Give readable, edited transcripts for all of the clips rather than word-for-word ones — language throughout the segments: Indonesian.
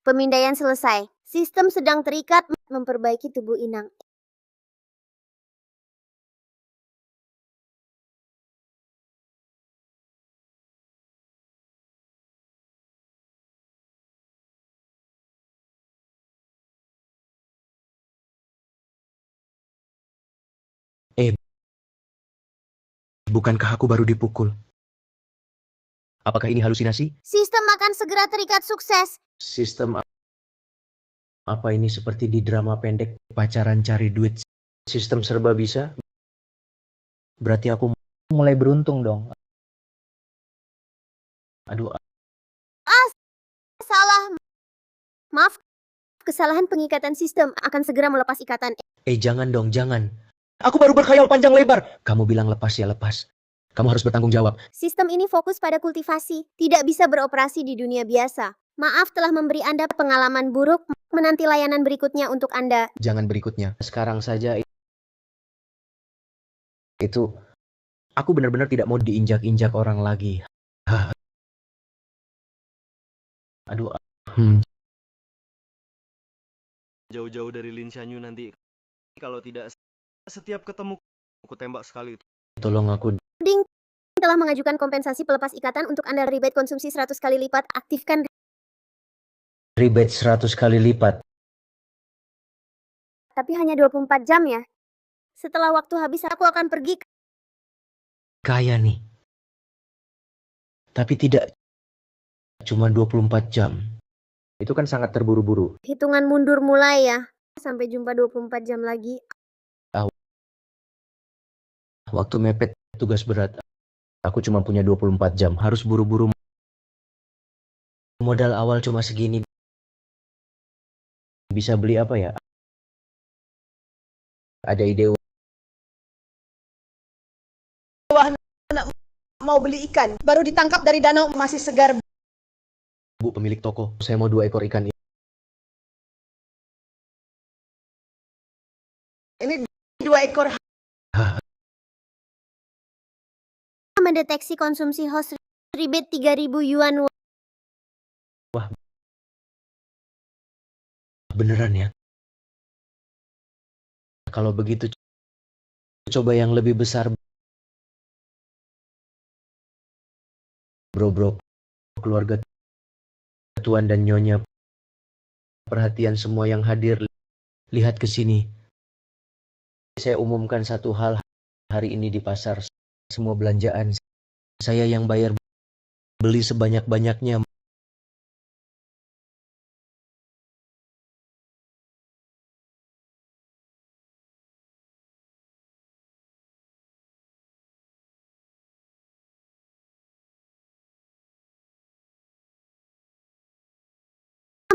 Pemindaian selesai. Sistem sedang terikat memperbaiki tubuh inang. Bukankah aku baru dipukul? Apakah ini halusinasi? Sistem akan segera terikat sukses. Sistem apa ini seperti di drama pendek pacaran cari duit? Sistem serba bisa? Berarti aku mulai beruntung dong. Aduh, Salah. Maaf. Kesalahan pengikatan sistem akan segera melepas ikatan. jangan dong, jangan. Aku baru berkhayal panjang lebar. Kamu bilang lepas ya lepas. Kamu harus bertanggung jawab. Sistem ini fokus pada kultivasi, tidak bisa beroperasi di dunia biasa. Maaf telah memberi Anda pengalaman buruk, menanti layanan berikutnya untuk Anda. Jangan berikutnya. Sekarang saja itu, aku benar-benar tidak mau diinjak-injak orang lagi. Aduh, Jauh-jauh dari Lin Shanyu nanti. Kalau tidak, setiap ketemu aku tembak sekali. tolong aku. Ding telah mengajukan kompensasi pelepas ikatan untuk Anda, rebate konsumsi 100 kali lipat. Aktifkan Rebate 100 kali lipat. tapi hanya 24 jam ya. Setelah waktu habis aku akan pergi. Kaya nih. Tapi tidak cuma 24 jam. Itu kan sangat terburu-buru. Hitungan mundur mulai ya. Sampai jumpa 24 jam lagi. Waktu mepet, tugas berat. Aku cuma punya 24 jam. Harus buru-buru. Modal awal cuma segini. Bisa beli apa ya? Ada ide? Mau beli ikan, baru ditangkap dari danau, masih segar. Bu pemilik toko, saya mau 2 ekor ikan. Ini 2 ekor. Mendeteksi konsumsi host, rebate 3.000 yuan. Wah, beneran ya? Kalau begitu, coba yang lebih besar. Bro, keluarga Tuan dan Nyonya. Perhatian semua yang hadir. Lihat ke sini. Saya umumkan satu hal hari ini di pasar. Semua belanjaan saya yang bayar, beli sebanyak-banyaknya.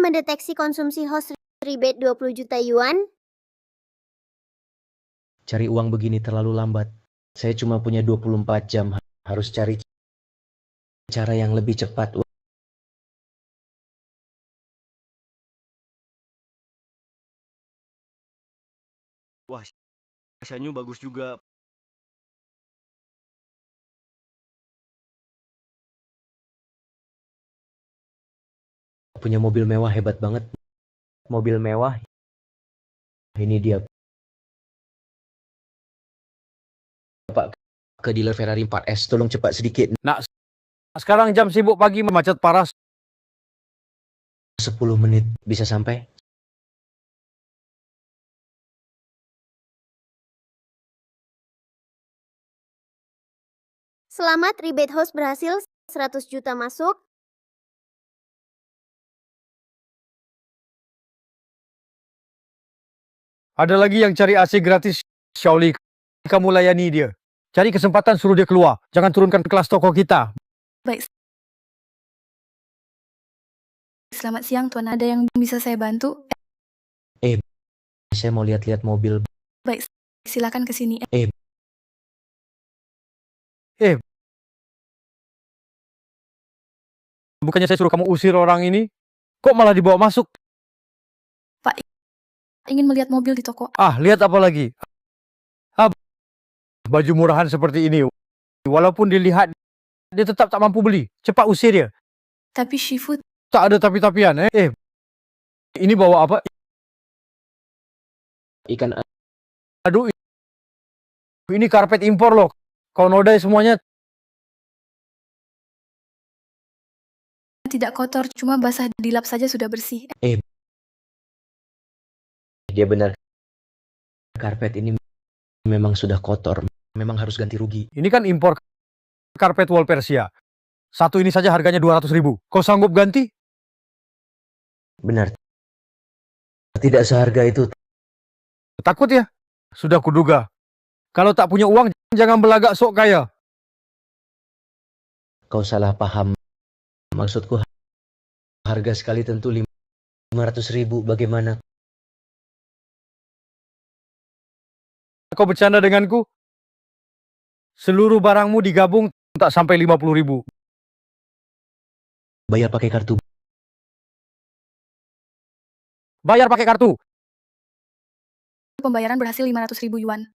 Mendeteksi konsumsi host, rebate 20 juta yuan. Cari uang begini terlalu lambat. Saya cuma punya 24 jam. Harus cari cara yang lebih cepat. Wah, Shanyu bagus juga. Punya mobil mewah, hebat banget. Mobil mewah. Ini dia. Pak, ke dealer Ferrari 4S, tolong cepat sedikit. Nak, sekarang jam sibuk pagi macet parah. 10 menit bisa sampai. Selamat, rebate host berhasil, 100 juta masuk. Ada lagi yang cari AC gratis, Shaoli. Kamu layani dia. Cari kesempatan suruh dia keluar. Jangan turunkan kelas toko kita. Baik. Selamat siang, Tuan. Ada yang bisa saya bantu? Saya mau lihat-lihat mobil. Baik, silakan ke sini. Bukannya saya suruh kamu usir orang ini? Kok malah dibawa masuk? Ingin melihat mobil di toko. Lihat apa lagi? Baju murahan seperti ini. Walaupun dilihat, dia tetap tak mampu beli. Cepat usir dia. Tapi Shifu, Tak ada tapi-tapian, Ini bawa apa? Ikan Aduh, ini karpet impor loh. Kau nodai semuanya. Tidak kotor, cuma basah dilap saja sudah bersih. dia benar. Karpet ini memang sudah kotor. Memang harus ganti rugi. Ini kan impor karpet wall Persia. Satu ini saja harganya 200.000. Kau sanggup ganti? Benar. Tidak seharga itu. Takut ya? Sudah kuduga. Kalau tak punya uang, jangan belagak sok kaya. Kau salah paham. Maksudku harga sekali tentu 500.000. Bagaimana? Kau bercanda denganku? Seluruh barangmu digabung tak sampai 50.000. Bayar pakai kartu. Bayar pakai kartu. Pembayaran berhasil 500.000 yuan.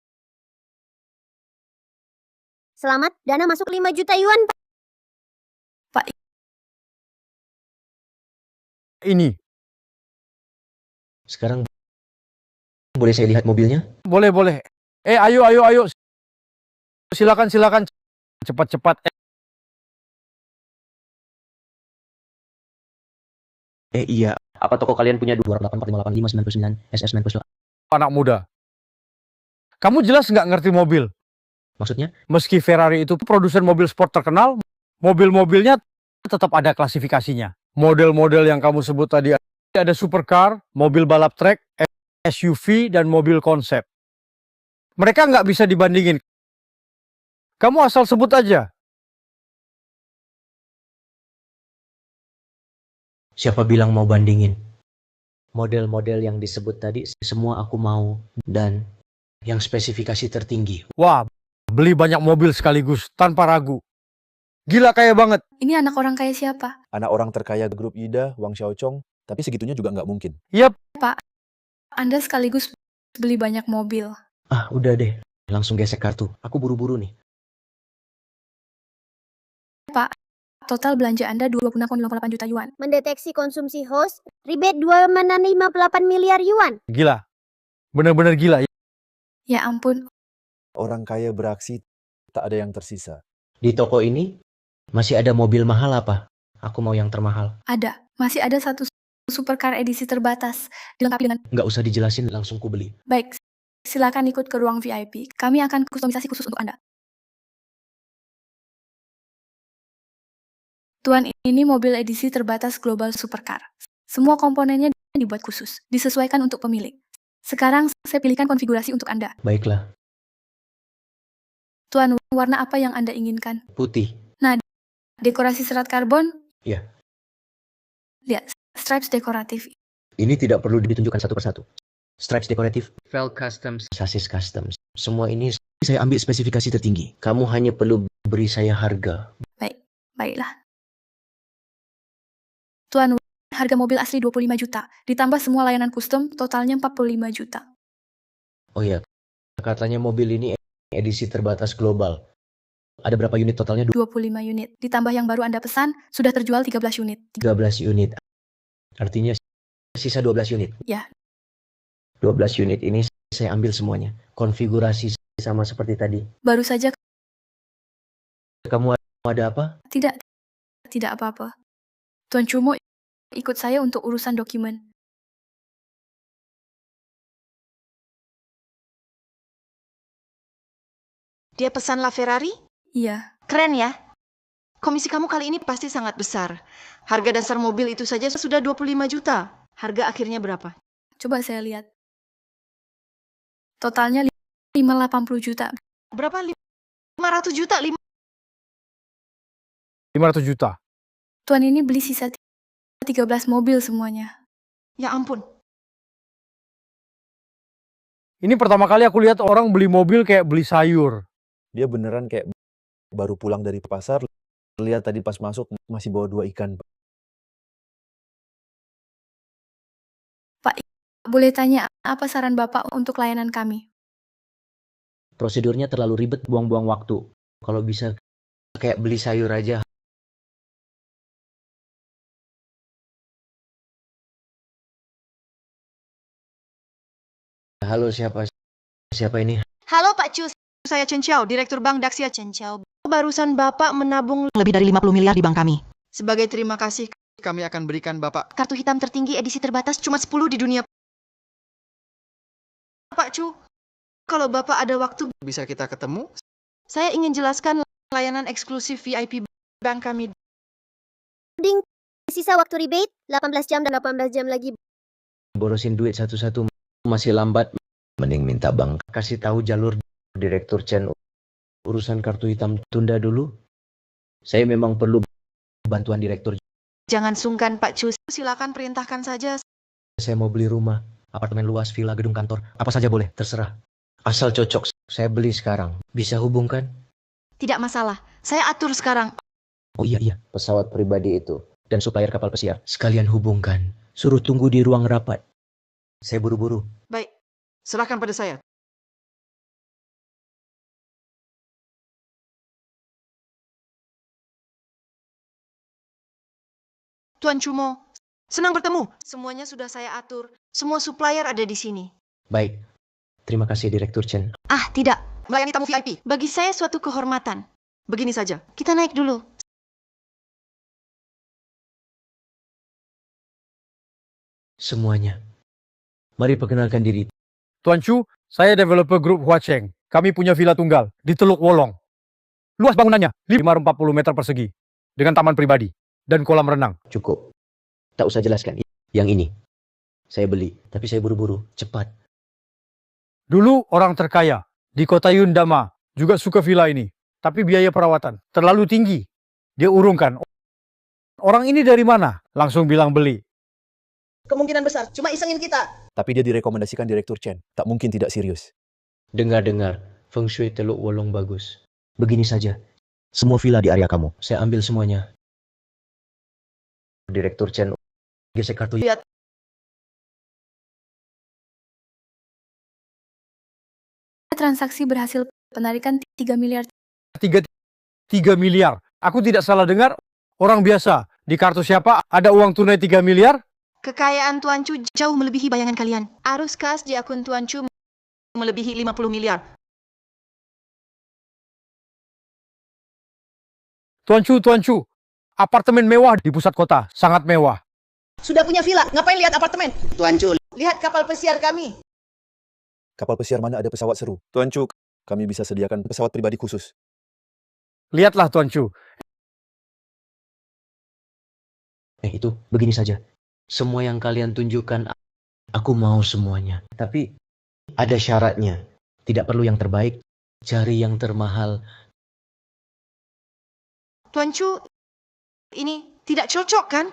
Selamat, dana masuk 5 juta yuan. Pak, Ini. Sekarang boleh saya lihat mobilnya? Boleh, boleh. Ayo. Silakan. Cepat. Iya. Apa toko kalian punya 284585999 SS99? Anak muda. Kamu jelas nggak ngerti mobil? Maksudnya? Meski Ferrari itu produsen mobil sport terkenal, mobil-mobilnya tetap ada klasifikasinya. Model-model yang kamu sebut tadi ada supercar, mobil balap trek, SUV, dan mobil konsep. Mereka nggak bisa dibandingin. Kamu asal sebut aja. Siapa bilang mau bandingin? Model-model yang disebut tadi semua aku mau. Dan yang spesifikasi tertinggi. Wah, beli banyak mobil sekaligus tanpa ragu. Gila kaya banget. ini anak orang kaya siapa? Anak orang terkaya grup Ida, Wang Xiaochong, tapi segitunya juga nggak mungkin. Yap, Anda sekaligus beli banyak mobil. Ah, udah deh. Langsung gesek kartu. Aku buru-buru nih. Total belanja Anda 26,58 juta yuan. Mendeteksi konsumsi host, rebate 2,58 miliar yuan. gila. Bener-bener gila. Ya ampun, Orang kaya beraksi, tak ada yang tersisa. Di toko ini masih ada mobil mahal apa? Aku mau yang termahal. ada. Masih ada satu supercar edisi terbatas. Dilengkapi dengan... Nggak usah dijelasin, langsung ku beli. Baik, silakan ikut ke ruang VIP. Kami akan kustomisasi khusus untuk Anda. Tuan, ini mobil edisi terbatas Global Supercar. Semua komponennya dibuat khusus, disesuaikan untuk pemilik. Sekarang saya pilihkan konfigurasi untuk Anda. Baiklah. Tuan, warna apa yang Anda inginkan? Putih. Dekorasi serat karbon? Iya. Lihat, stripes dekoratif. Ini tidak perlu ditunjukkan satu persatu. Stripes dekoratif, velg custom, sasis custom. Semua ini saya ambil spesifikasi tertinggi. Kamu hanya perlu beri saya harga. Baiklah. Tuan, harga mobil asli 25 juta. Ditambah semua layanan custom, totalnya 45 juta. Oh iya, katanya mobil ini edisi terbatas global. Ada berapa unit totalnya? 25 unit. Ditambah yang baru Anda pesan, sudah terjual 13 unit. 13 unit. Artinya sisa 12 unit. Ya. 12 unit ini saya ambil semuanya. Konfigurasi sama seperti tadi. Baru saja, Kamu ada apa? tidak apa-apa. Tuan Cumo, ikut saya untuk urusan dokumen. Dia pesan LaFerrari? Iya, Keren ya. Komisi kamu kali ini pasti sangat besar. Harga dasar mobil itu saja sudah 25 juta. Harga akhirnya berapa? coba saya lihat. Totalnya 580 juta. Berapa? 500 juta? 500 juta. Tuan ini beli sisa 13 mobil semuanya. Ya ampun. Ini pertama kali aku lihat orang beli mobil kayak beli sayur. Dia beneran kayak baru pulang dari pasar, lihat tadi pas masuk masih bawa 2 ikan. Boleh tanya, apa saran Bapak untuk layanan kami? Prosedurnya terlalu ribet, buang-buang waktu. Kalau bisa kayak beli sayur aja. Halo, siapa ini? Halo Pak Chu, saya Chen Xiao, Direktur Bank Daxia Chen Xiao. Barusan Bapak menabung lebih dari 50 miliar di bank kami. Sebagai terima kasih, Kami akan berikan Bapak kartu hitam tertinggi edisi terbatas cuma 10 di dunia. Pak Chu, kalau Bapak ada waktu, bisa kita ketemu. saya ingin jelaskan layanan eksklusif VIP bank kami. Ding. Sisa waktu rebate 18 jam dan 18 jam lagi. Borosin duit satu-satu masih lambat. Mending minta bank kasih tahu jalur Direktur Chen. Urusan kartu hitam tunda dulu. Saya memang perlu bantuan Direktur. Jangan sungkan Pak Chu, silakan perintahkan saja. Saya mau beli rumah, apartemen luas, villa, gedung kantor, apa saja boleh, terserah. Asal cocok, saya beli sekarang. Bisa hubungkan? Tidak masalah, saya atur sekarang. Oh iya, pesawat pribadi itu dan supplier kapal pesiar. Sekalian hubungkan. Suruh tunggu di ruang rapat. Saya buru-buru. Baik, serahkan pada saya. Tuan Chumo, senang bertemu. Semuanya sudah saya atur. Semua supplier ada di sini. Baik. Terima kasih Direktur Chen. Ah, tidak. Melayani tamu VIP. Bagi saya suatu kehormatan. Begini saja, kita naik dulu. Semuanya. Mari perkenalkan diri. Tuan Chu, saya developer grup Huacheng. Kami punya villa tunggal di Teluk Wolong. Luas bangunannya 540 meter persegi dengan taman pribadi dan kolam renang. Cukup. Tak usah jelaskan. Yang ini. Saya beli, tapi saya buru-buru. Cepat. Dulu orang terkaya di kota Yundama juga suka villa ini, tapi biaya perawatan terlalu tinggi. Dia urungkan. Orang ini dari mana? Langsung bilang beli. Kemungkinan besar, cuma isengin kita. Tapi dia direkomendasikan Direktur Chen. Tak mungkin tidak serius. Dengar-dengar. Feng Shui Teluk Wolong bagus. Begini saja. Semua villa di area kamu. Saya ambil semuanya. Direktur Chen. Gesek kartu. Lihat. Transaksi berhasil penarikan 3 miliar. 3 miliar. Aku tidak salah dengar, orang biasa di kartu siapa ada uang tunai 3 miliar? Kekayaan Tuan Chu jauh melebihi bayangan kalian. Arus kas di akun Tuan Chu melebihi 50 miliar. Tuan Chu, apartemen mewah di pusat kota, sangat mewah. Sudah punya villa, ngapain lihat apartemen? Tuan Chu, lihat kapal pesiar kami. Kapal pesiar mana ada pesawat seru? Tuan Chu, kami bisa sediakan pesawat pribadi khusus. Lihatlah Tuan Chu, Itu, begini saja. Semua yang kalian tunjukkan, aku mau semuanya. Tapi, ada syaratnya. Tidak perlu yang terbaik, cari yang termahal. Tuan Chu, ini tidak cocok kan?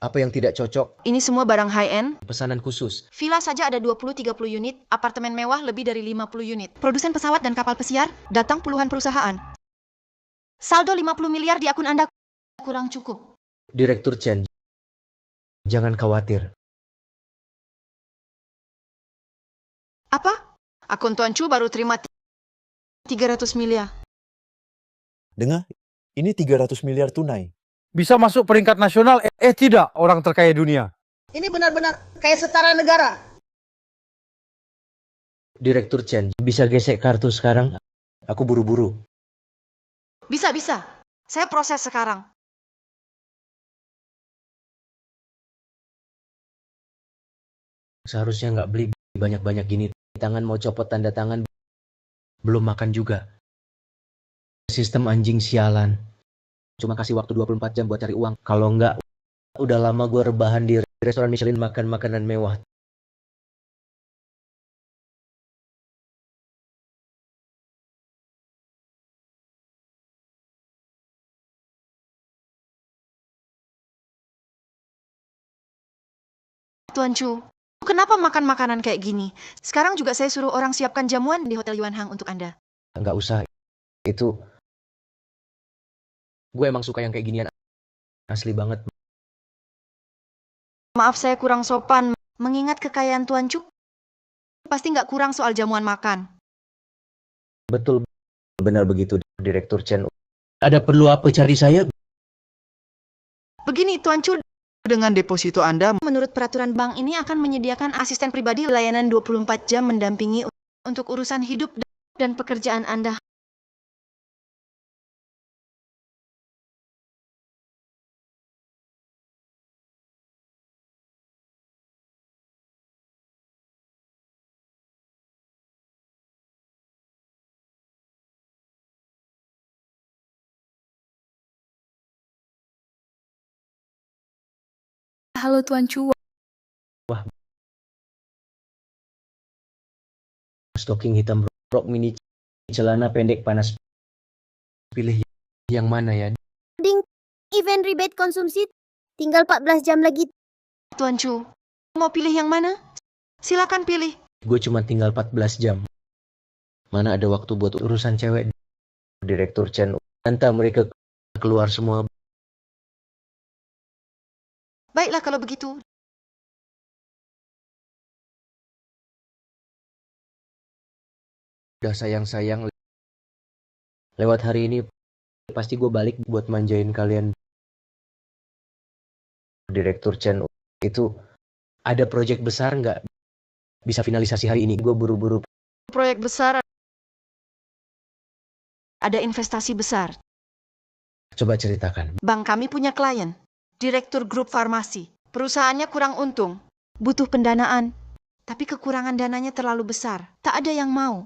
Apa yang tidak cocok? Ini semua barang high-end. Pesanan khusus. Villa saja ada 20-30 unit, apartemen mewah lebih dari 50 unit. Produsen pesawat dan kapal pesiar, datang puluhan perusahaan. Saldo 50 miliar di akun Anda kurang cukup. Direktur Chen, jangan khawatir. Apa? Akun Tuan Chu baru terima 300 miliar. Dengar, ini 300 miliar tunai. bisa masuk peringkat nasional, tidak orang terkaya dunia. Ini benar-benar kayak setara negara. Direktur Chen, bisa gesek kartu sekarang? Aku buru-buru. Bisa. Saya proses sekarang. Seharusnya nggak beli banyak-banyak gini. Tangan mau copot tanda tangan. Belum makan juga. Sistem anjing sialan. Cuma kasih waktu 24 jam buat cari uang. Kalau nggak, udah lama gue rebahan di restoran Michelin makan makanan mewah. Tuan Chu, kenapa makan makanan kayak gini? Sekarang juga saya suruh orang siapkan jamuan di Hotel Yuan Hang untuk Anda. Nggak usah. Itu, gue emang suka yang kayak ginian. Asli banget. Maaf saya kurang sopan. Mengingat kekayaan Tuan Chu, pasti nggak kurang soal jamuan makan. Betul. Benar begitu, Direktur Chen. Ada perlu apa cari saya? Begini, Tuan Chu, dengan deposito Anda. Menurut peraturan bank ini akan menyediakan asisten pribadi layanan 24 jam mendampingi untuk urusan hidup dan pekerjaan Anda. Halo Tuan Chu, Stocking hitam rok mini celana pendek panas. Pilih yang mana ya? Ding, event rebate konsumsi tinggal 14 jam lagi. Tuan Chu, mau pilih yang mana? Silakan pilih. Gue cuma tinggal 14 jam. Mana ada waktu buat urusan cewek. Direktur Chen, entah mereka keluar semua. Baiklah kalau begitu. Udah sayang-sayang. Lewat hari ini pasti gue balik buat manjain kalian. Direktur Chen, itu ada proyek besar nggak bisa finalisasi hari ini? Gue buru-buru. Proyek besar. Ada investasi besar. Coba ceritakan. Bank kami punya klien, direktur grup farmasi. Perusahaannya kurang untung, butuh pendanaan. Tapi kekurangan dananya terlalu besar. Tak ada yang mau.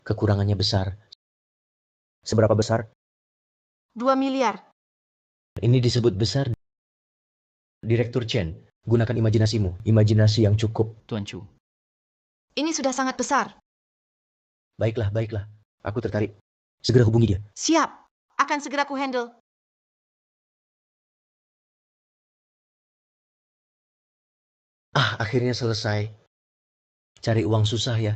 Kekurangannya besar. Seberapa besar? 2 miliar. Ini disebut besar. Direktur Chen, gunakan imajinasimu. Imajinasi yang cukup. Tuan Chu. Ini sudah sangat besar. Baiklah, baiklah. Aku tertarik. Segera hubungi dia. Siap. Akan segera ku handle. Akhirnya selesai. Cari uang susah ya.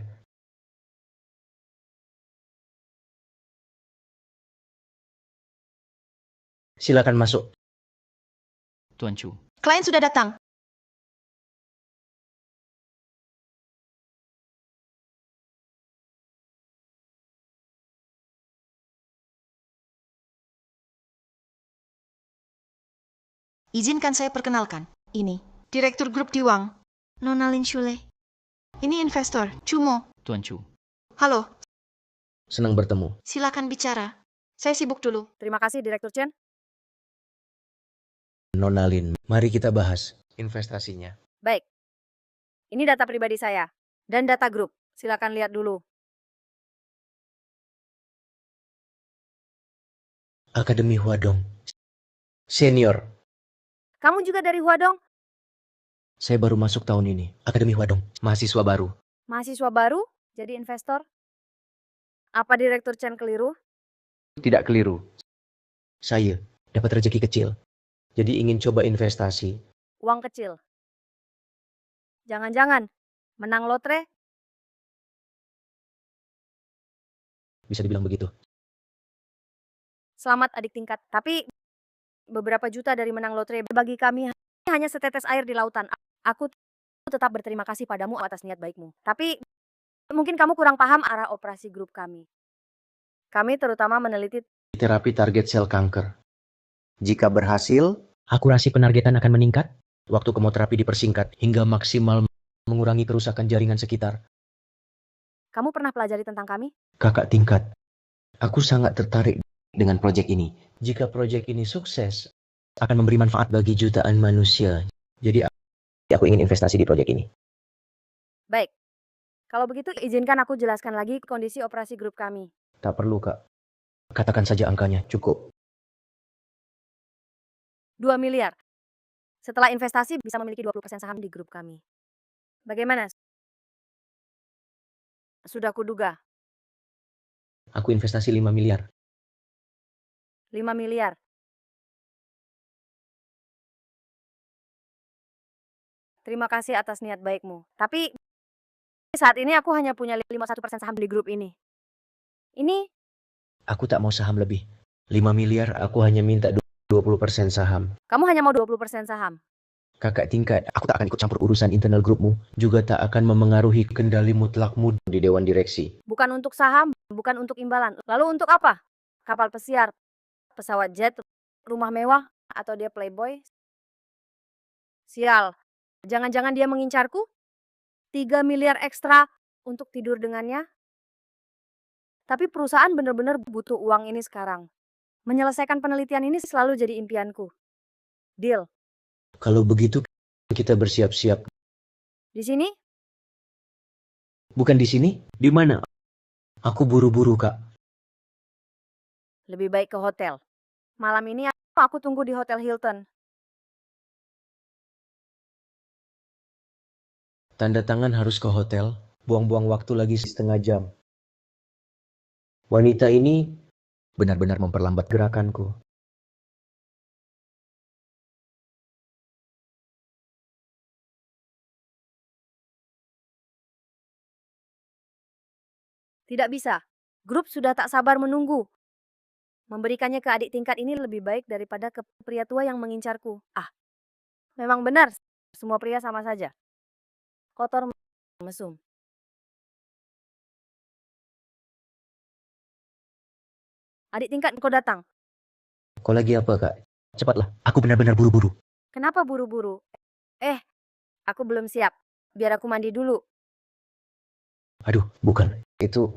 Silakan masuk. Tuan Chu. Klien sudah datang. Izinkan saya perkenalkan. Ini, Direktur Grup Diwang, Nona Lin Shule. Ini investor, Chumo. Tuan Chu. Halo, Senang bertemu. silakan bicara. Saya sibuk dulu. Terima kasih, Direktur Chen. Nona Lin, mari kita bahas investasinya. Baik. Ini data pribadi saya dan data grup. Silakan lihat dulu. Akademi Huadong. Senior. Kamu juga dari Huadong? Saya baru masuk tahun ini. Akademi Huadong. Mahasiswa baru. Mahasiswa baru? Jadi investor? Apa Direktur Chen keliru? Tidak keliru. Saya dapat rezeki kecil. Jadi ingin coba investasi. Uang kecil. Jangan-jangan menang lotre? Bisa dibilang begitu. Selamat adik tingkat. Tapi beberapa juta dari menang lotre bagi kami hanya setetes air di lautan. Aku tetap berterima kasih padamu atas niat baikmu. Tapi mungkin kamu kurang paham arah operasi grup kami. Kami terutama meneliti Terapi target sel kanker. Jika berhasil, akurasi penargetan akan meningkat. Waktu kemoterapi dipersingkat hingga maksimal mengurangi kerusakan jaringan sekitar. Kamu pernah pelajari tentang kami? Kakak tingkat, aku sangat tertarik dengan proyek ini. Jika proyek ini sukses, akan memberi manfaat bagi jutaan manusia. Jadi aku ingin investasi di proyek ini. Baik. Kalau begitu izinkan aku jelaskan lagi kondisi operasi grup kami. Tak perlu, Kak. Katakan saja angkanya, cukup. 2 miliar. Setelah investasi bisa memiliki 20% saham di grup kami. Bagaimana? Sudah kuduga. Aku investasi 5 miliar. 5 miliar. Terima kasih atas niat baikmu. Tapi saat ini aku hanya punya 51% saham di grup ini. Ini Aku tak mau saham lebih. 5 miliar, aku hanya minta 20% saham. kamu hanya mau 20% saham. Kakak tingkat, aku tak akan ikut campur urusan internal grupmu. Juga tak akan memengaruhi kendali mutlakmu di dewan direksi. Bukan untuk saham, bukan untuk imbalan. Lalu untuk apa? Kapal pesiar, pesawat jet, rumah mewah, atau dia playboy? Sial. Jangan-jangan dia mengincarku? 3 miliar ekstra untuk tidur dengannya? Tapi perusahaan benar-benar butuh uang ini sekarang. Menyelesaikan penelitian ini selalu jadi impianku. Deal. Kalau begitu, kita bersiap-siap. Di sini? Bukan di sini? Di mana? Aku buru-buru, Kak. Lebih baik ke hotel. Malam ini aku tunggu di Hotel Hilton. Tanda tangan harus ke hotel. Buang-buang waktu lagi setengah jam. Wanita ini benar-benar memperlambat gerakanku. Tidak bisa. Grup sudah tak sabar menunggu. Memberikannya ke adik tingkat ini lebih baik daripada ke pria tua yang mengincarku. Ah, memang benar. Semua pria sama saja. Kotor mesum. Adik tingkat, kau datang. Kau lagi apa, Kak? Cepatlah, aku benar-benar buru-buru. Kenapa buru-buru? Aku belum siap. Biar aku mandi dulu. Aduh, bukan. Itu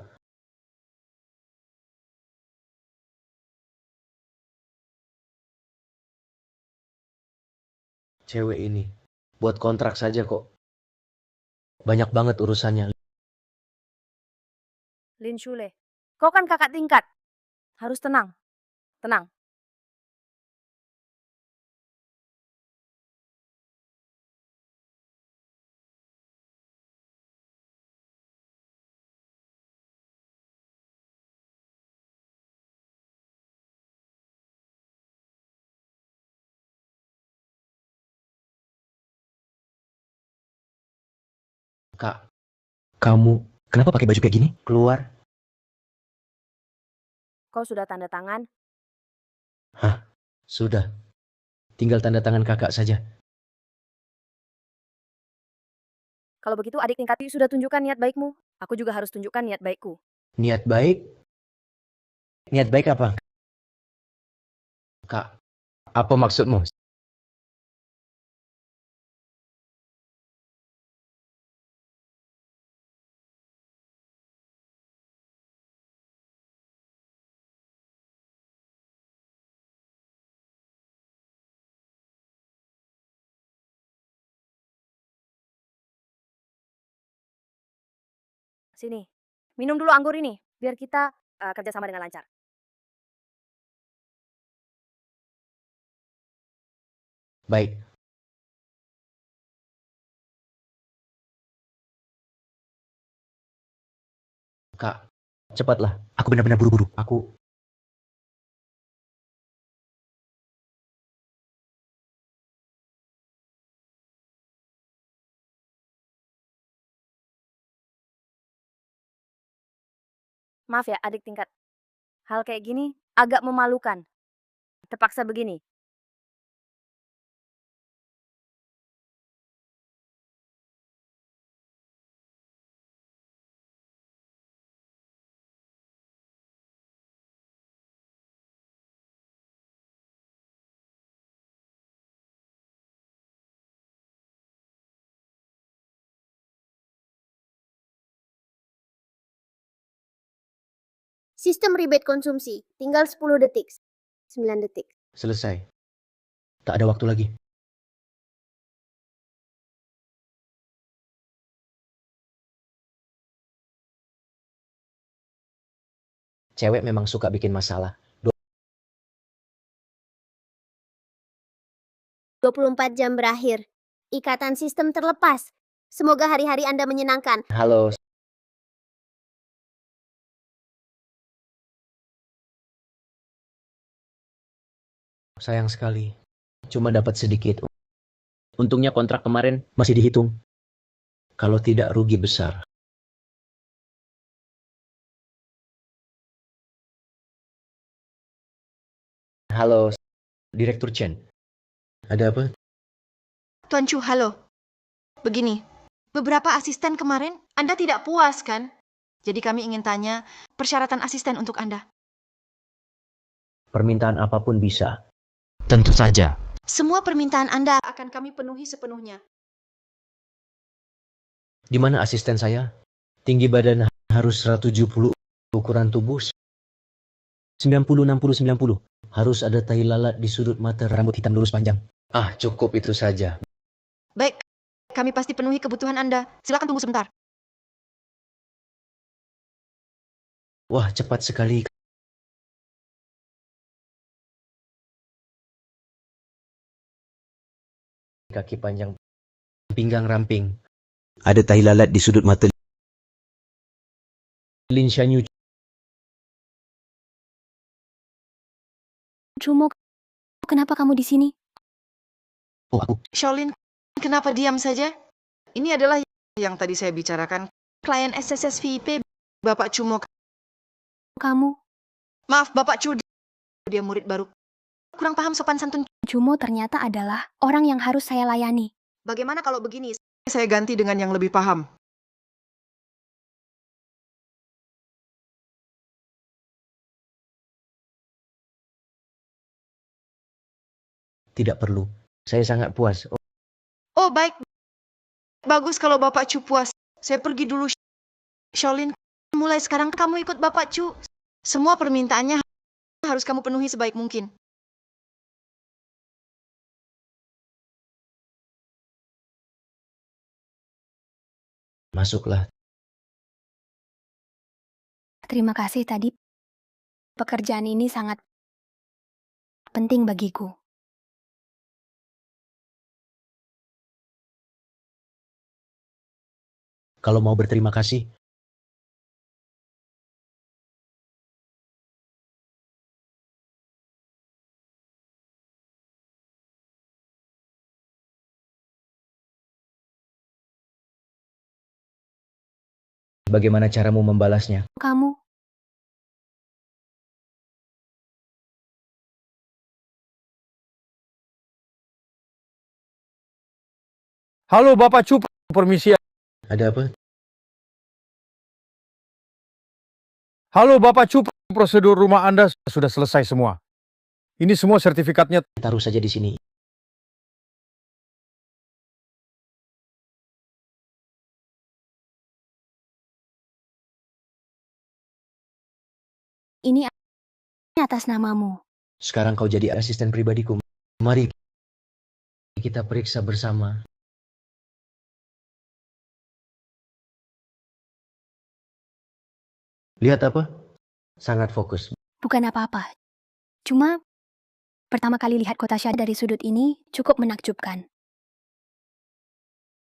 cewek ini. Buat kontrak saja kok. Banyak banget urusannya. Lin Shule. Kau kan kakak tingkat. Harus tenang. Tenang. Kak, kamu kenapa pakai baju kayak gini? Keluar. Kau sudah tanda tangan? Hah, sudah. Tinggal tanda tangan kakak saja. Kalau begitu adik tingkat sudah tunjukkan niat baikmu. Aku juga harus tunjukkan niat baikku. Niat baik? Niat baik apa? Kak, apa maksudmu? Sini. Minum dulu anggur ini. Biar kita kerjasama dengan lancar. Baik. Kak, cepatlah. Aku benar-benar buru-buru. Aku Maaf ya adik tingkat. Hal kayak gini agak memalukan. Terpaksa begini. Sistem rebate konsumsi, tinggal 10 detik. 9 detik. selesai. Tak ada waktu lagi. Cewek memang suka bikin masalah. 24 jam berakhir. Ikatan sistem terlepas. Semoga hari-hari Anda menyenangkan. Halo. Sayang sekali. Cuma dapat sedikit. Untungnya kontrak kemarin masih dihitung. Kalau tidak rugi besar. Halo, Direktur Chen. Ada apa? Tuan Chu, halo. Begini, beberapa asisten kemarin Anda tidak puas kan? Jadi kami ingin tanya persyaratan asisten untuk Anda. Permintaan apapun bisa. Tentu saja. Semua permintaan Anda akan kami penuhi sepenuhnya. Di mana asisten saya? Tinggi badan harus 170, ukuran tubuh 90, 60, 90. Harus ada tai lalat di sudut mata, rambut hitam lurus panjang. Ah, cukup itu saja. Baik, kami pasti penuhi kebutuhan Anda. Silakan tunggu sebentar. Wah, cepat sekali. Kaki panjang, pinggang ramping. Ada tai lalat di sudut mata. Lin Shanyu. Jumo, kenapa kamu di sini? Oh, aku. Shaolin, kenapa diam saja? Ini adalah yang tadi saya bicarakan. Klien SSS VIP, Bapak Chumo. Kamu, Maaf, Bapak Chu, dia murid baru. Kurang paham sopan santun. Jumo ternyata adalah orang yang harus saya layani. Bagaimana kalau begini? Saya ganti dengan yang lebih paham. Tidak perlu. Saya sangat puas. Oh, baik. Bagus kalau Bapak Chu puas. Saya pergi dulu. Shaolin, mulai sekarang kamu ikut Bapak Chu. Semua permintaannya harus kamu penuhi sebaik mungkin. Masuklah. Terima kasih tadi. Pekerjaan ini sangat penting bagiku. Kalau mau berterima kasih, bagaimana caramu membalasnya? Kamu, Halo Bapak Chu, permisi. Ada apa? Halo Bapak Chu, prosedur rumah Anda sudah selesai semua. Ini semua sertifikatnya. Taruh saja di sini. ini atas namamu. Sekarang kau jadi asisten pribadiku. Mari kita periksa bersama. Lihat apa? Sangat fokus. Bukan apa-apa. Cuma, pertama kali lihat kota Shah dari sudut ini cukup menakjubkan.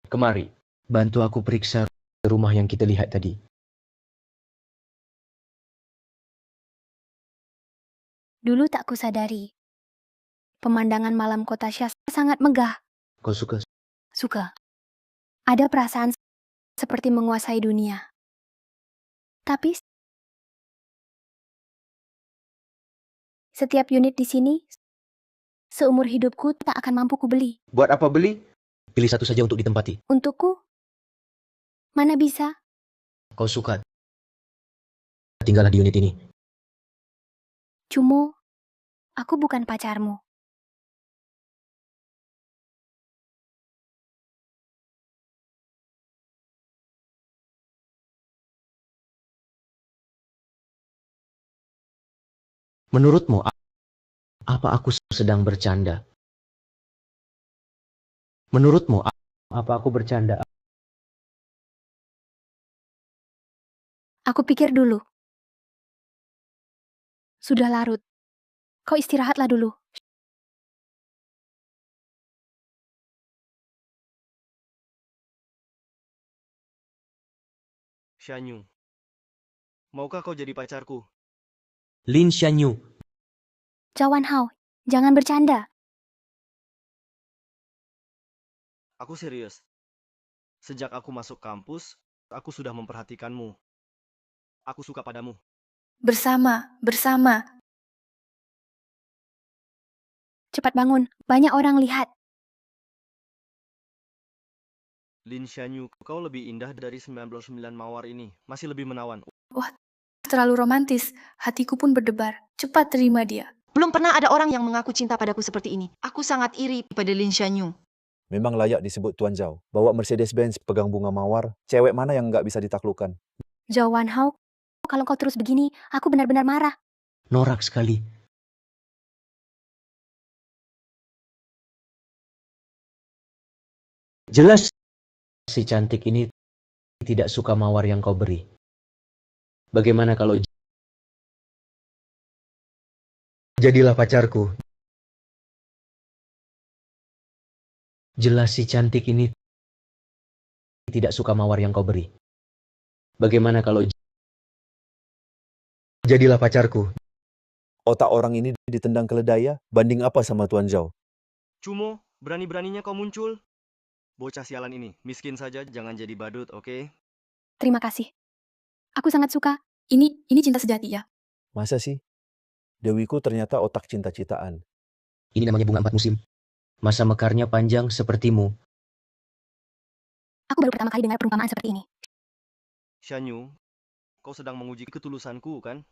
Kemari, bantu aku periksa rumah yang kita lihat tadi. Dulu tak kusadari. Pemandangan malam kota Shah sangat megah. Kau suka? Suka. Ada perasaan seperti menguasai dunia. Tapi setiap unit di sini seumur hidupku tak akan mampu kubeli. Buat apa beli? Pilih satu saja untuk ditempati. Untukku, mana bisa? Kau suka? Tinggallah di unit ini. Jumo, aku bukan pacarmu. Menurutmu, apa aku sedang bercanda? Menurutmu, apa aku bercanda? Aku pikir dulu. Sudah larut. Kau istirahatlah dulu. Shanyu, maukah kau jadi pacarku? Lin Shanyu, Cawan Hao, jangan bercanda. Aku serius. Sejak aku masuk kampus, aku sudah memperhatikanmu. Aku suka padamu. Bersama. Cepat bangun, banyak orang lihat. Lin Shanyu, kau lebih indah dari 99 mawar ini. Masih lebih menawan. Terlalu romantis. Hatiku pun berdebar. Cepat terima dia. Belum pernah ada orang yang mengaku cinta padaku seperti ini. Aku sangat iri pada Lin Shanyu. Memang layak disebut Tuan Zhao. Bawa Mercedes-Benz, pegang bunga mawar. Cewek mana yang nggak bisa ditaklukkan? Zhao Wanhao, kalau kau terus begini, aku benar-benar marah. Norak sekali. Jelas si cantik ini tidak suka mawar yang kau beri. Bagaimana kalau jadilah pacarku? Jelas si cantik ini tidak suka mawar yang kau beri. Bagaimana kalau jadilah pacarku? Otak orang ini ditendang keledai, banding apa sama Tuan Zhao? Cumo, berani-beraninya kau muncul. Bocah sialan ini, miskin saja, jangan jadi badut, oke? Terima kasih. Aku sangat suka. Ini cinta sejati ya. Masa sih? Dewiku ternyata otak cinta-citaan. Ini namanya bunga 4 musim. Masa mekarnya panjang sepertimu. Aku baru pertama kali dengar perumpamaan seperti ini. Shanyu, kau sedang menguji ketulusanku, kan?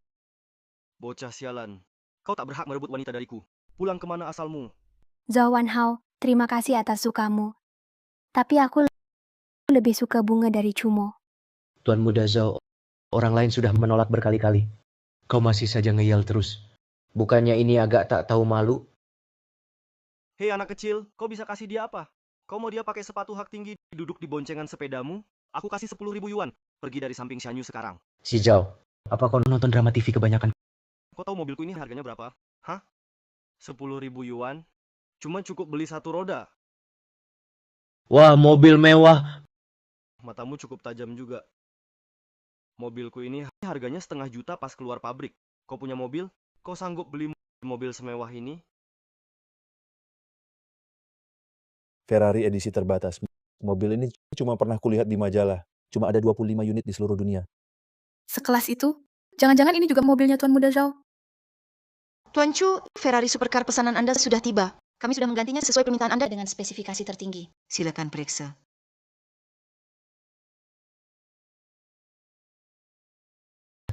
Bocah sialan, kau tak berhak merebut wanita dariku. Pulang kemana asalmu? Zhao Wanhao, terima kasih atas sukamu. Tapi aku lebih suka bunga dari Cumo. Tuan muda Zhao, orang lain sudah menolak berkali-kali. Kau masih saja ngeyel terus. Bukannya ini agak tak tahu malu? Hei anak kecil, kau bisa kasih dia apa? Kau mau dia pakai sepatu hak tinggi, duduk di boncengan sepedamu? Aku kasih 10.000 yuan. Pergi dari samping Shanyu sekarang. Si Zhao, apa kau nonton drama TV kebanyakan? Kau tahu mobilku ini harganya berapa? Hah? 10.000 yuan? Cuma cukup beli satu roda. Wah, mobil mewah. Matamu cukup tajam juga. Mobilku ini harganya 500 juta pas keluar pabrik. Kau punya mobil? Kau sanggup beli mobil semewah ini? Ferrari edisi terbatas. Mobil ini cuma pernah kulihat di majalah. Cuma ada 25 unit di seluruh dunia. Sekelas itu? Jangan-jangan ini juga mobilnya Tuan Muda Zhao? Tuan Chu, Ferrari Supercar pesanan Anda sudah tiba. Kami sudah menggantinya sesuai permintaan Anda dengan spesifikasi tertinggi. Silakan periksa.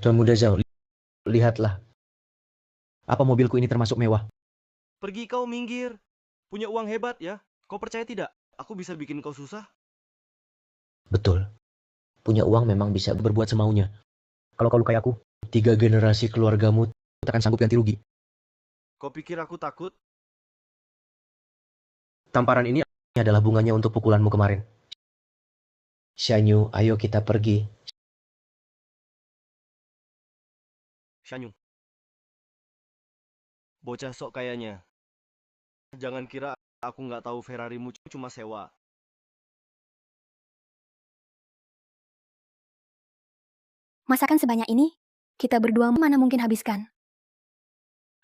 Tuan muda Zhao, lihatlah. Apa mobilku ini termasuk mewah? Pergi kau minggir. Punya uang hebat ya? Kau percaya tidak? Aku bisa bikin kau susah. Betul. Punya uang memang bisa berbuat semaunya. Kalau kau lukai aku, 3 generasi keluargamu takkan sanggup ganti rugi. Kau pikir aku takut? Tamparan ini adalah bunganya untuk pukulanmu kemarin. Shanyu, ayo kita pergi. Shanyu. Bocah sok kayaknya. Jangan kira aku nggak tahu Ferrarimu cuma sewa. Masakan sebanyak ini, kita berdua mana mungkin habiskan.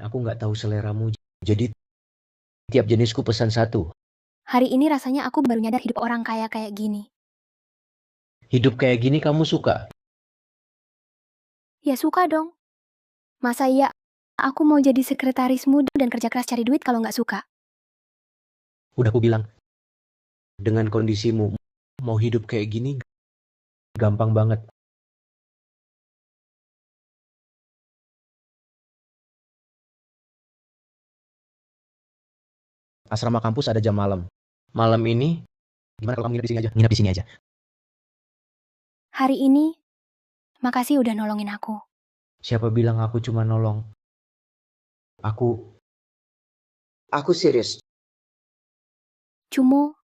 Aku nggak tahu seleramu, jadi tiap jenisku pesan satu. Hari ini rasanya aku baru nyadar hidup orang kaya kayak gini. Hidup kayak gini kamu suka? Ya suka dong. Masa iya aku mau jadi sekretarismu dan kerja keras cari duit kalau nggak suka? Udah aku bilang, dengan kondisimu, mau hidup kayak gini, gampang banget. Asrama kampus ada jam malam. Malam ini, gimana kalau kamu nginep di sini aja? Nginep di sini aja. Hari ini, makasih udah nolongin aku. Siapa bilang aku cuma nolong? Aku serius. Cumo,